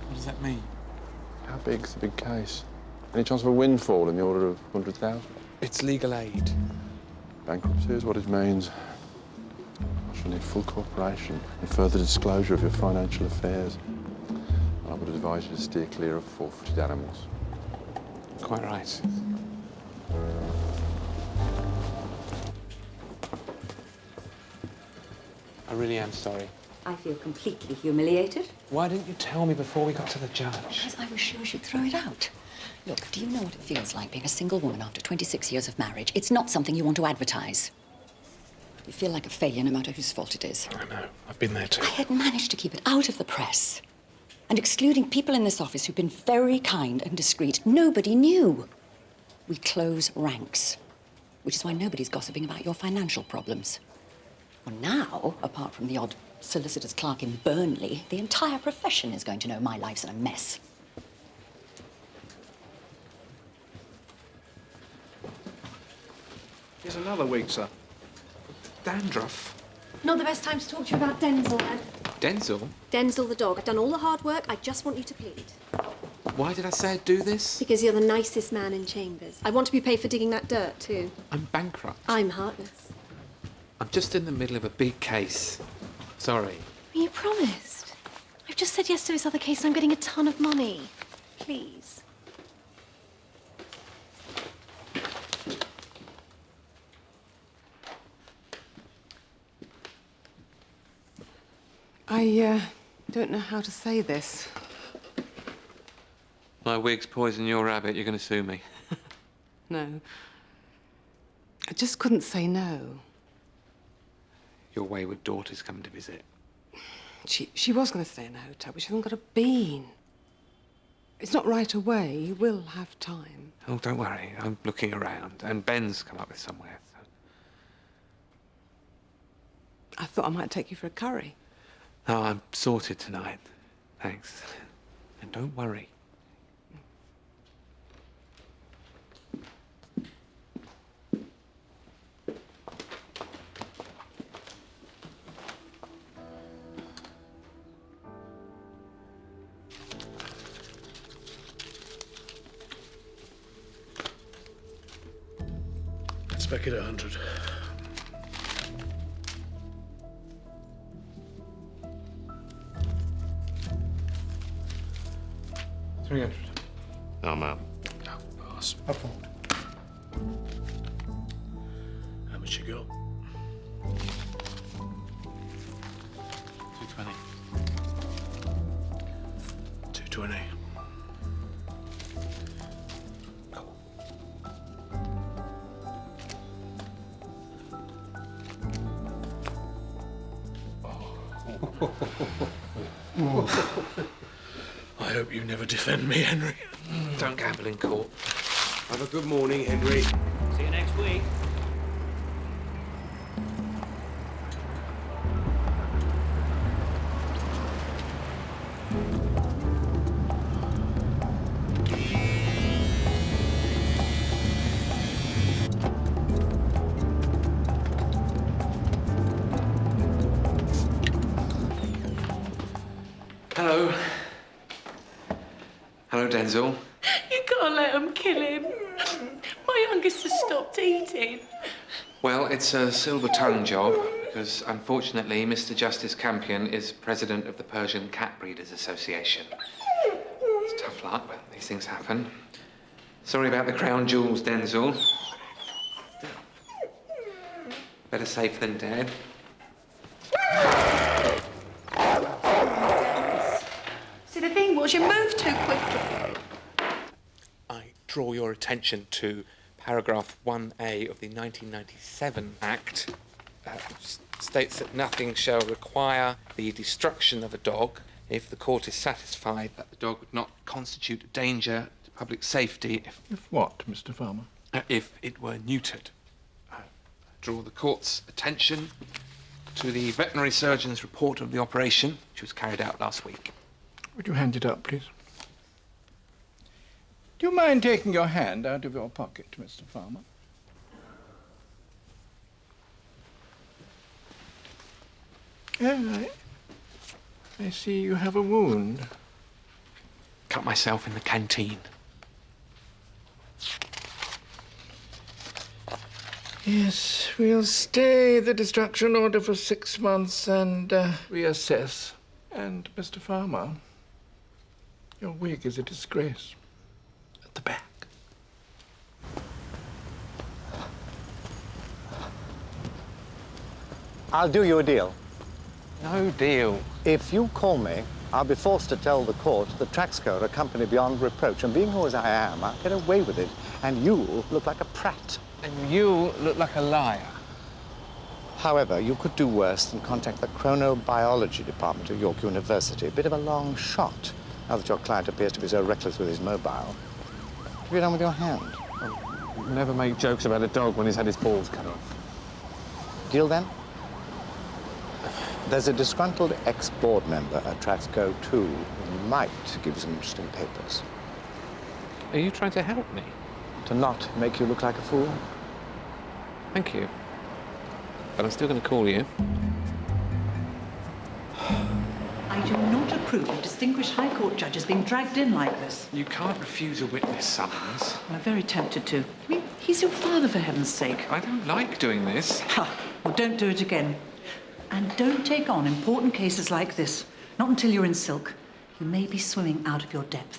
What does that mean? How big's the big case? Any chance of a windfall in the order of 100,000? It's legal aid. Bankruptcy is what it means. I shall need full cooperation and further disclosure of your financial affairs. I would advise you to steer clear of four-footed animals. Quite right. I really am sorry. I feel completely humiliated. Why didn't you tell me before we got to the judge? Because I was sure she'd throw it out. Look, do you know what it feels like being a single woman after 26 years of marriage? It's not something you want to advertise. You feel like a failure no matter whose fault it is. I know. I've been there too. I had managed to keep it out of the press. And excluding people in this office who've been very kind and discreet, nobody knew. We close ranks, which is why nobody's gossiping about your financial problems. Well, now, apart from the odd solicitor's clerk in Burnley, the entire profession is going to know my life's in a mess. Here's another week, sir. Dandruff? Not the best time to talk to you about Denzel, Dad. Denzel? Denzel the dog. I've done all the hard work. I just want you to plead. Why did I say I'd do this? Because you're the nicest man in Chambers. I want to be paid for digging that dirt, too. I'm bankrupt. I'm heartless. I'm just in the middle of a big case. Sorry. You promised. I've just said yes to this other case and I'm getting a ton of money. Please. I don't know how to say this. My wig's poison your rabbit. You're going to sue me. No. I just couldn't say no. Your wayward daughter's coming to visit. She was going to stay in a hotel, but she hasn't got a bean. It's not right away. You will have time. Oh, don't worry. I'm looking around. And Ben's come up with somewhere. So. I thought I might take you for a curry. No, I'm sorted tonight. Thanks. And don't worry. Let's make it 100. I'm out. Pass. Up forward. How much you got? 220. 220. I hope you never defend me, Henry. Don't gamble in court. Have a good morning, Henry. See you next week. Hello. Hello, Denzel. You can't let them kill him. My youngest has stopped eating. Well, it's a silver tongue job, because unfortunately, Mr. Justice Campion is president of the Persian Cat Breeders Association. It's tough luck, but these things happen. Sorry about the crown jewels, Denzel. Better safe than dead. See, the thing was, you moved too quickly. I draw your attention to paragraph 1A of the 1997 Act. States that nothing shall require the destruction of a dog if the court is satisfied that the dog would not constitute a danger to public safety If what, Mr. Farmer? If it were neutered. I draw the court's attention to the veterinary surgeon's report of the operation, which was carried out last week. Would you hand it up, please? Do you mind taking your hand out of your pocket, Mr. Farmer? I see you have a wound. Cut myself in the canteen. Yes, we'll stay the destruction order for 6 months and reassess. And, Mr. Farmer, your wig is a disgrace. At the back. I'll do you a deal. No deal. If you call me, I'll be forced to tell the court that Traxco are a company beyond reproach, and being who as I am, I'll get away with it, and you'll look like a prat. And you look like a liar. However, you could do worse than contact the chronobiology department of York University. A bit of a long shot, now that your client appears to be so reckless with his mobile. What have you done with your hand? Never make jokes about a dog when he's had his balls cut off. Deal, then? There's a disgruntled ex-board member at Traxco, too, who might give you some interesting papers. Are you trying to help me? To not make you look like a fool? Thank you. But I'm still going to call you. I do not approve of distinguished High Court judges being dragged in like this. You can't refuse a witness summons. I'm very tempted to. I mean, he's your father, for heaven's sake. I don't like doing this. Ha! Well, don't do it again. And don't take on important cases like this. Not until you're in silk. You may be swimming out of your depth.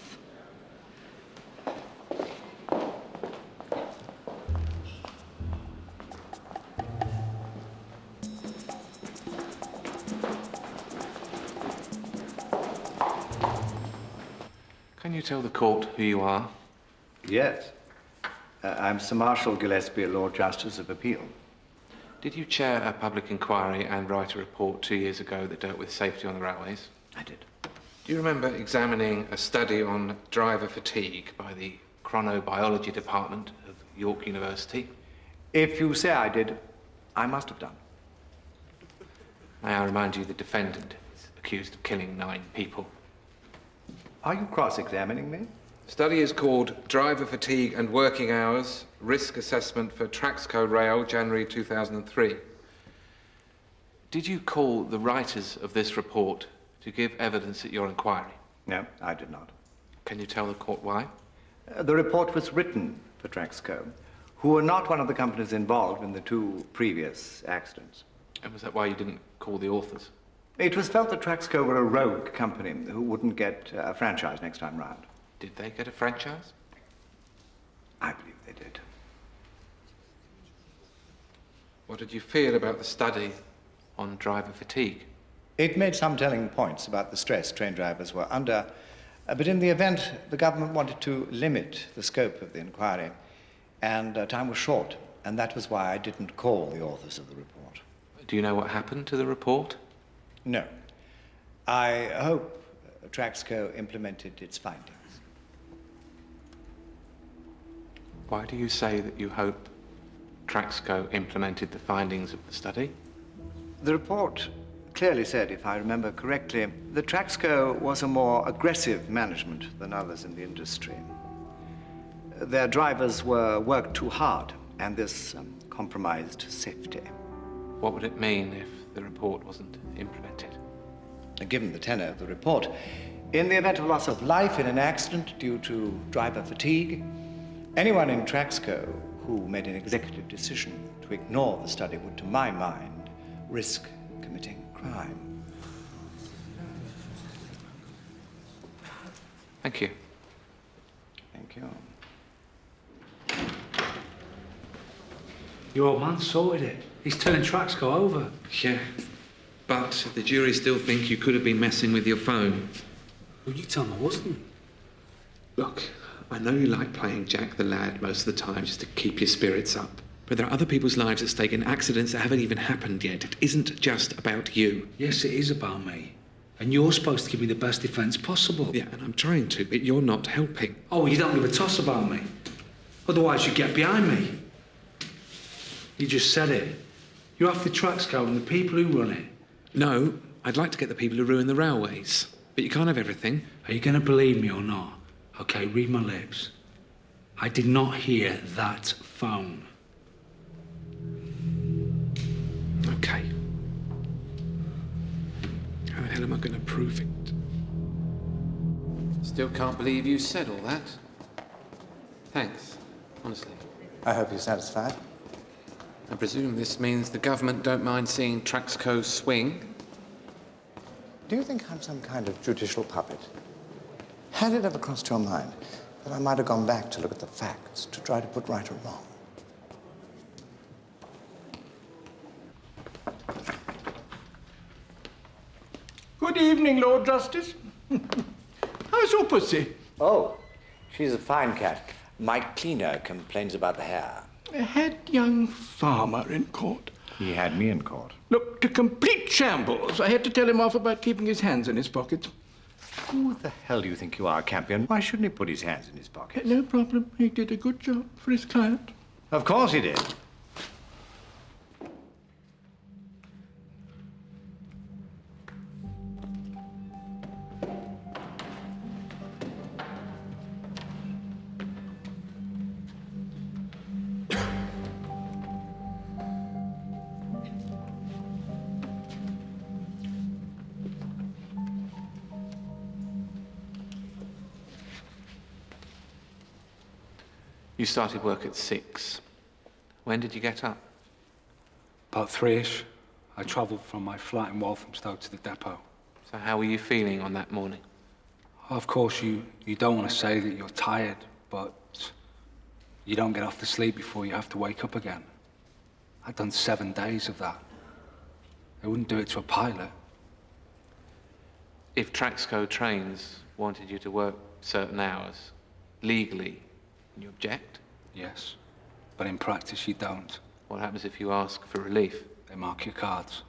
Can you tell the court who you are? Yes. I'm Sir Marshal Gillespie, Lord Justice of Appeal. Did you chair a public inquiry and write a report 2 years ago that dealt with safety on the railways? I did. Do you remember examining a study on driver fatigue by the chronobiology department of York University? If you say I did, I must have done. May I remind you the defendant is accused of killing 9 people. Are you cross-examining me? The study is called Driver Fatigue and Working Hours, Risk Assessment for Traxco Rail, January 2003. Did you call the writers of this report to give evidence at your inquiry? No, I did not. Can you tell the court why? The report was written for Traxco, who were not one of the companies involved in the 2 previous accidents. And was that why you didn't call the authors? It was felt that Traxco were a rogue company who wouldn't get a franchise next time round. Did they get a franchise? I believe they did. What did you feel about the study on driver fatigue? It made some telling points about the stress train drivers were under, but in the event, the government wanted to limit the scope of the inquiry, and time was short, and that was why I didn't call the authors of the report. Do you know what happened to the report? No. I hope Traxco implemented its findings. Why do you say that you hope Traxco implemented the findings of the study? The report clearly said, if I remember correctly, that Traxco was a more aggressive management than others in the industry. Their drivers were worked too hard, and this compromised safety. What would it mean if the report wasn't implemented? Given the tenor of the report, in the event of loss of life in an accident due to driver fatigue, anyone in Traxco who made an executive decision to ignore the study would, to my mind, risk committing crime. Thank you. Thank you. Your old man sorted it. He's turning Traxco over. Yeah, but the jury still think you could have been messing with your phone. Well, you tell me I wasn't. Look, I know you like playing Jack the Lad most of the time just to keep your spirits up. But there are other people's lives at stake in accidents that haven't even happened yet. It isn't just about you. Yes, it is about me. And you're supposed to give me the best defence possible. Yeah, and I'm trying to, but you're not helping. Oh, you don't give a toss about me. Otherwise, you get behind me. You just said it. You're after Traxco and the people who run it. No, I'd like to get the people who ruin the railways. But you can't have everything. Are you going to believe me or not? OK, read my lips. I did not hear that phone. OK. How the hell am I going to prove it? Still can't believe you said all that. Thanks, honestly. I hope you're satisfied. I presume this means the government don't mind seeing Traxco swing? Do you think I'm some kind of judicial puppet? Had it ever crossed your mind that I might have gone back to look at the facts to try to put right or wrong? Good evening, Lord Justice. How's your pussy? Oh, she's a fine cat. Mike Cleaner complains about the hair. I had young Farmer in court. He had me in court. Looked a complete shambles. I had to tell him off about keeping his hands in his pockets. Who the hell do you think you are, Campion? Why shouldn't he put his hands in his pockets? No problem. He did a good job for his client. Of course he did. You started work at 6. When did you get up? About 3-ish. I travelled from my flat in Walthamstow to the depot. So how were you feeling on that morning? Of course, you don't want to say that you're tired, but you don't get off to sleep before you have to wake up again. I'd done 7 days of that. They wouldn't do it to a pilot. If Traxco Trains wanted you to work certain hours, legally, you object? Yes, but in practice you don't. What happens if you ask for relief? They mark your cards.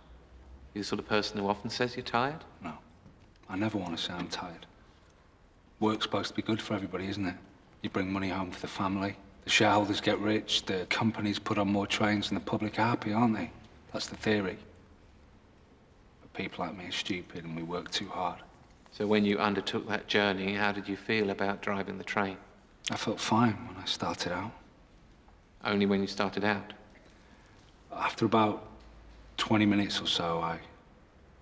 You're the sort of person who often says you're tired? No, I never want to say I'm tired. Work's supposed to be good for everybody, isn't it? You bring money home for the family, the shareholders get rich, the companies put on more trains, and the public are happy, aren't they? That's the theory. But people like me are stupid and we work too hard. So when you undertook that journey, how did you feel about driving the train? I felt fine when I started out. Only when you started out? After about 20 minutes or so, I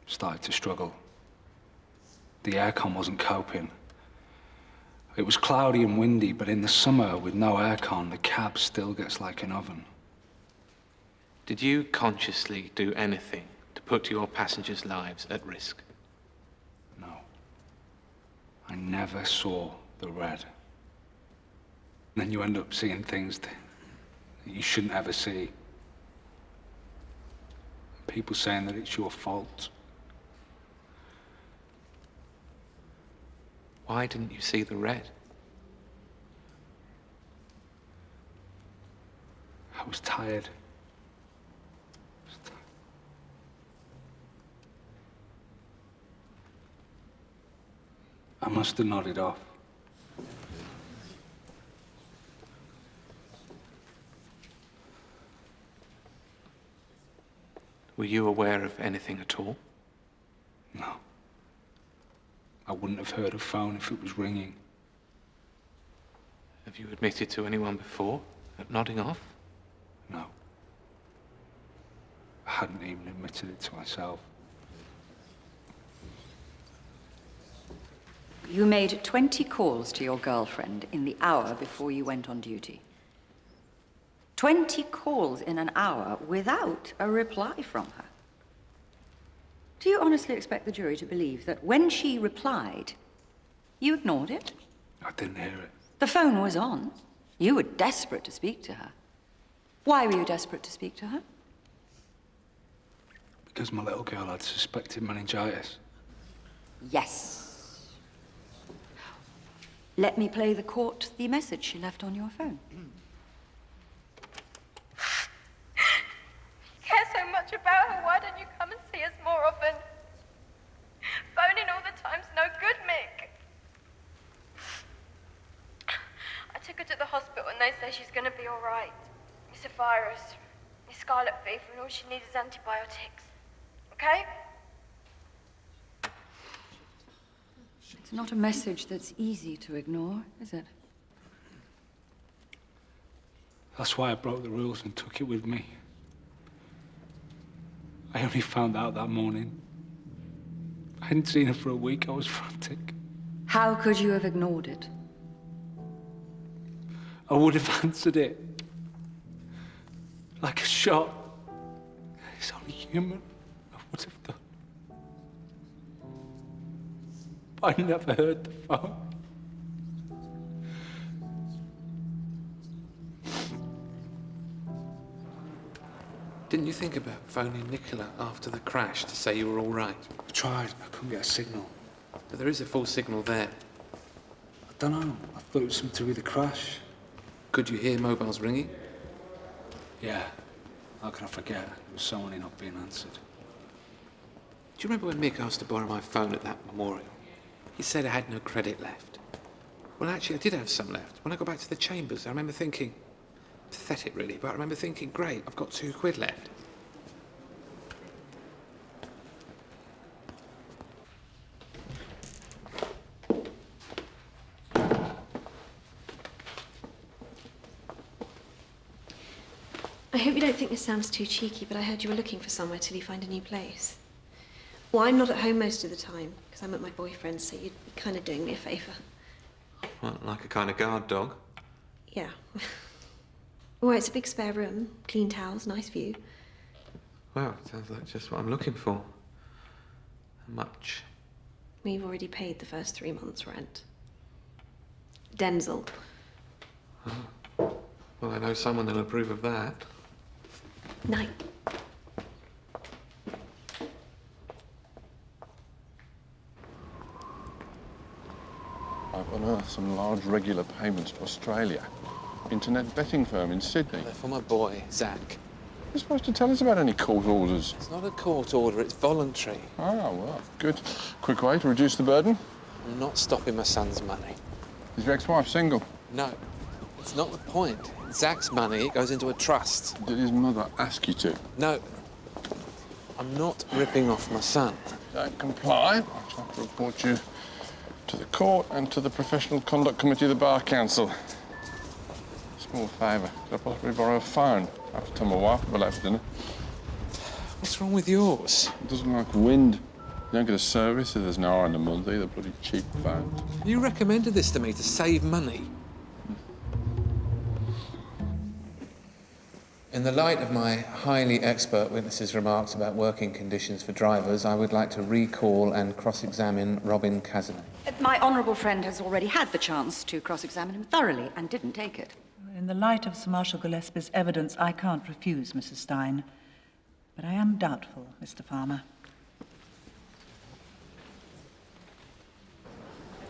started to struggle. The aircon wasn't coping. It was cloudy and windy, but in the summer, with no aircon, the cab still gets like an oven. Did you consciously do anything to put your passengers' lives at risk? No. I never saw the red. And then you end up seeing things that you shouldn't ever see. People saying that it's your fault. Why didn't you see the red? I was tired. I must have nodded off. Were you aware of anything at all? No. I wouldn't have heard a phone if it was ringing. Have you admitted to anyone before at nodding off? No. I hadn't even admitted it to myself. You made 20 calls to your girlfriend in the hour before you went on duty. 20 calls in an hour without a reply from her. Do you honestly expect the jury to believe that when she replied, you ignored it? I didn't hear it. The phone was on. You were desperate to speak to her. Why were you desperate to speak to her? Because my little girl had suspected meningitis. Yes. Let me play the court the message she left on your phone. Care so much about her, why don't you come and see us more often? Phoning all the time's no good, Mick. I took her to the hospital and they say she's going to be all right. It's a virus, it's scarlet fever, and all she needs is antibiotics. Okay? It's not a message that's easy to ignore, is it? That's why I broke the rules and took it with me. I only found out that morning. I hadn't seen her for a week. I was frantic. How could you have ignored it? I would have answered it. Like a shot. It's only human. I would have done. But I never heard the phone. Didn't you think about phoning Nicola after the crash to say you were all right? I tried. I couldn't get a signal. But there is a full signal there. I don't know. I thought it was something to do with the crash. Could you hear mobiles ringing? Yeah. How could I forget? There was so many not being answered. Do you remember when Mick asked to borrow my phone at that memorial? He said I had no credit left. Well, actually, I did have some left. When I got back to the chambers, I remember thinking... Pathetic, really, but I remember thinking, great, I've got £2 left. I hope you don't think this sounds too cheeky, but I heard you were looking for somewhere till you find a new place. Well, I'm not at home most of the time, because I'm at my boyfriend's, so you'd be kind of doing me a favour. Well, like a kind of guard dog. Yeah. Well, it's a big spare room, clean towels, nice view. Well, it sounds like just what I'm looking for. How much? We've already paid the first 3 months' rent. Denzel. Oh. Well, I know someone who'll approve of that. Night. I've unearthed some large regular payments to Australia. Internet betting firm in Sydney. They're for my boy, Zach. You're supposed to tell us about any court orders. It's not a court order, it's voluntary. Oh, well, good. Quick way to reduce the burden. I'm not stopping my son's money. Is your ex-wife single? No, it's not the point. Zach's money goes into a trust. Did his mother ask you to? No, I'm not ripping off my son. Don't comply. I'll have to report you to the court and to the Professional Conduct Committee of the Bar Council. Small favour. Could I possibly borrow a phone? I have to tell my wife about that for dinner. What's wrong with yours? It doesn't like wind. You don't get a service, so there's no hour in the month either. Bloody cheap phones. You recommended this to me to save money. In the light of my highly expert witness's remarks about working conditions for drivers, I would like to recall and cross-examine Robin Cazalet. My honourable friend has already had the chance to cross-examine him thoroughly and didn't take it. In the light of Sir Marshal Gillespie's evidence, I can't refuse, Mrs. Stein. But I am doubtful, Mr. Farmer.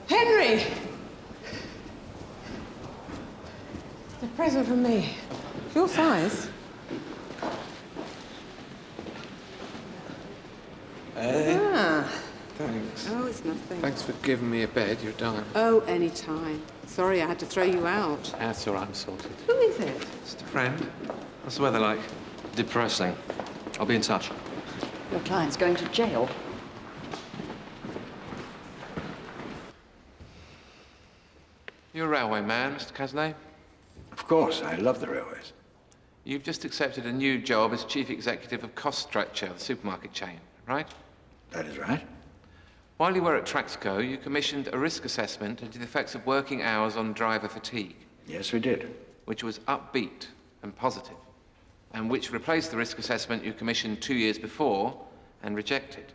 Henry! It's a present from me. Your size. Hey. Ah. Thanks. Oh, it's nothing. Thanks for giving me a bed. You're done. Oh, any time. Sorry I had to throw you out. That's all right, I'm sorted. Who is it? Just a friend. What's the weather like? Depressing. I'll be in touch. Your client's going to jail. You're a railway man, Mr. Cazalet? Of course, I love the railways. You've just accepted a new job as chief executive of Cost Structure, the supermarket chain, right? That is right. While you were at Traxco, you commissioned a risk assessment into the effects of working hours on driver fatigue. Yes, we did. Which was upbeat and positive, and which replaced the risk assessment you commissioned 2 years before and rejected.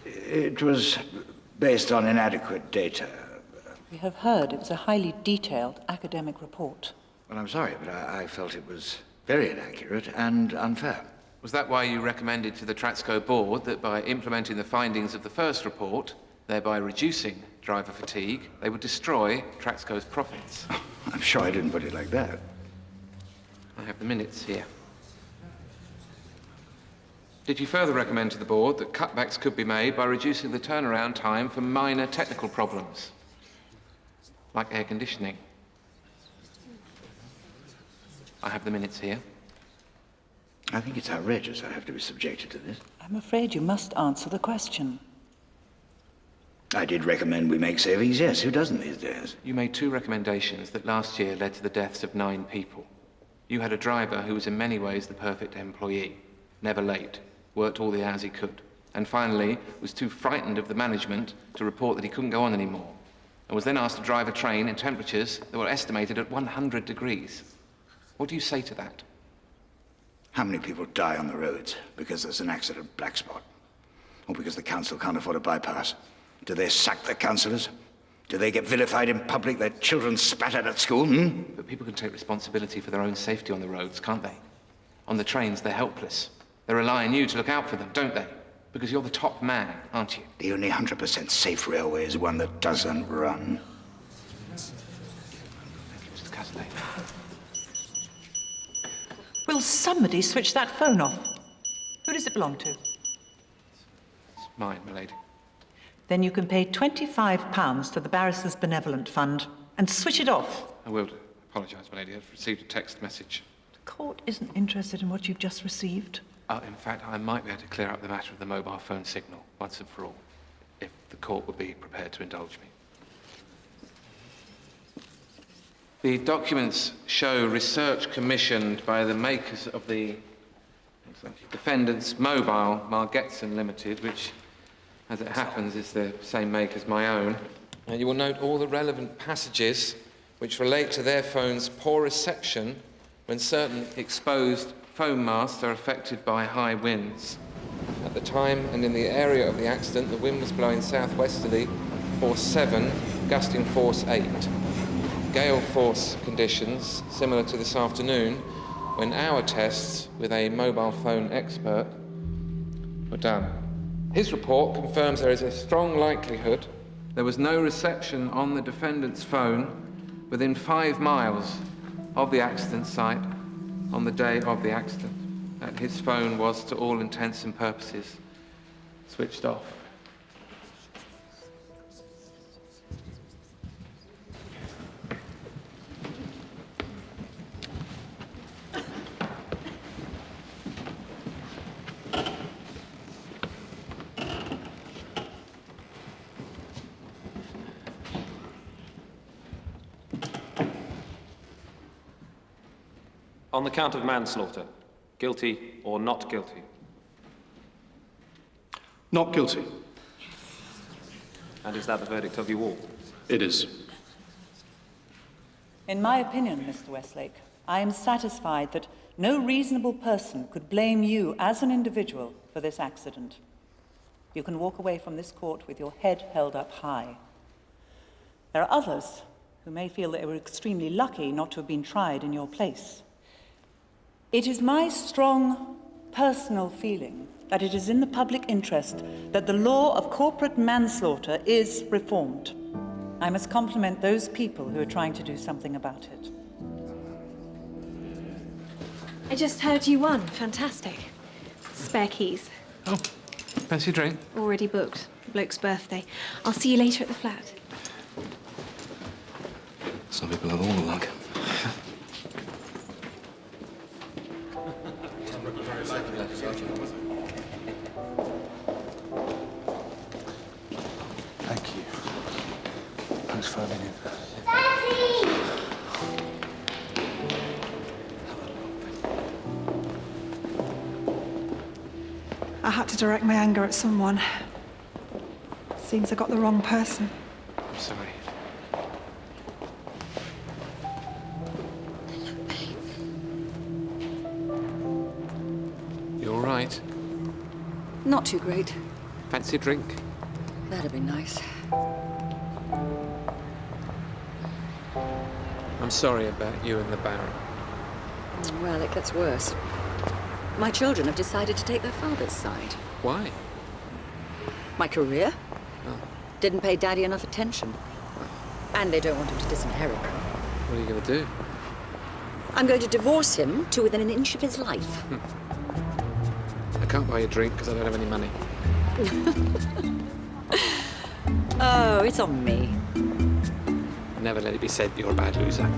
It was based on inadequate data. We have heard it was a highly detailed academic report. Well, I'm sorry, but I felt it was very inaccurate and unfair. Was that why you recommended to the Traxco board that by implementing the findings of the first report, thereby reducing driver fatigue, they would destroy Traxco's profits? Oh, I'm sure I didn't put it like that. I have the minutes here. Did you further recommend to the board that cutbacks could be made by reducing the turnaround time for minor technical problems, like air conditioning? I have the minutes here. I think it's outrageous I have to be subjected to this. I'm afraid you must answer the question. I did recommend we make savings, yes. Who doesn't these days? You made 2 recommendations that last year led to the deaths of 9 people. You had a driver who was in many ways the perfect employee. Never late, worked all the hours he could, and finally was too frightened of the management to report that he couldn't go on anymore, and was then asked to drive a train in temperatures that were estimated at 100 degrees. What do you say to that? How many people die on the roads because there's an accident black spot? Or because the council can't afford a bypass? Do they sack their councillors? Do they get vilified in public, their children spattered at school? But people can take responsibility for their own safety on the roads, can't they? On the trains, they're helpless. They rely on you to look out for them, don't they? Because you're the top man, aren't you? The only 100% safe railway is one that doesn't run. Thank you, Mr. Cazalet. Will somebody switch that phone off? Who does it belong to? It's mine, my lady. Then you can pay £25 to the Barrister's Benevolent Fund and switch it off. I will do. Apologise, my lady. I've received a text message. The court isn't interested in what you've just received. In fact, I might be able to clear up the matter of the mobile phone signal once and for all, if the court would be prepared to indulge me. The documents show research commissioned by the makers of the defendant's mobile, Margetson Limited, which, as it happens, is the same make as my own. And you will note all the relevant passages which relate to their phone's poor reception when certain exposed phone masts are affected by high winds. At the time and in the area of the accident, the wind was blowing southwesterly, force 7, gusting force 8. Gale force conditions, similar to this afternoon, when our tests with a mobile phone expert were done. His report confirms there is a strong likelihood there was no reception on the defendant's phone within 5 miles of the accident site on the day of the accident. That his phone was, to all intents and purposes, switched off. On the count of manslaughter, guilty or not guilty? Not guilty. And is that the verdict of you all? It is. In my opinion, Mr. Westlake, I am satisfied that no reasonable person could blame you as an individual for this accident. You can walk away from this court with your head held up high. There are others who may feel that they were extremely lucky not to have been tried in your place. It is my strong personal feeling that it is in the public interest that the law of corporate manslaughter is reformed. I must compliment those people who are trying to do something about it. I just heard you won. Fantastic. Spare keys. Oh, fancy a drink? Already booked. Bloke's birthday. I'll see you later at the flat. Some people have all the luck. Thank you. Thanks for having me. Daddy! I had to direct my anger at someone. Seems I got the wrong person. I'm sorry. You all right? Not too great. Fancy a drink? That'd be nice. I'm sorry about you and the Baron. Well, it gets worse. My children have decided to take their father's side. Why? My career? Oh. Didn't pay Daddy enough attention. And they don't want him to disinherit. What are you going to do? I'm going to divorce him to within an inch of his life. I can't buy you a drink because I don't have any money. Oh, it's on me. Never let it be said you're a bad loser.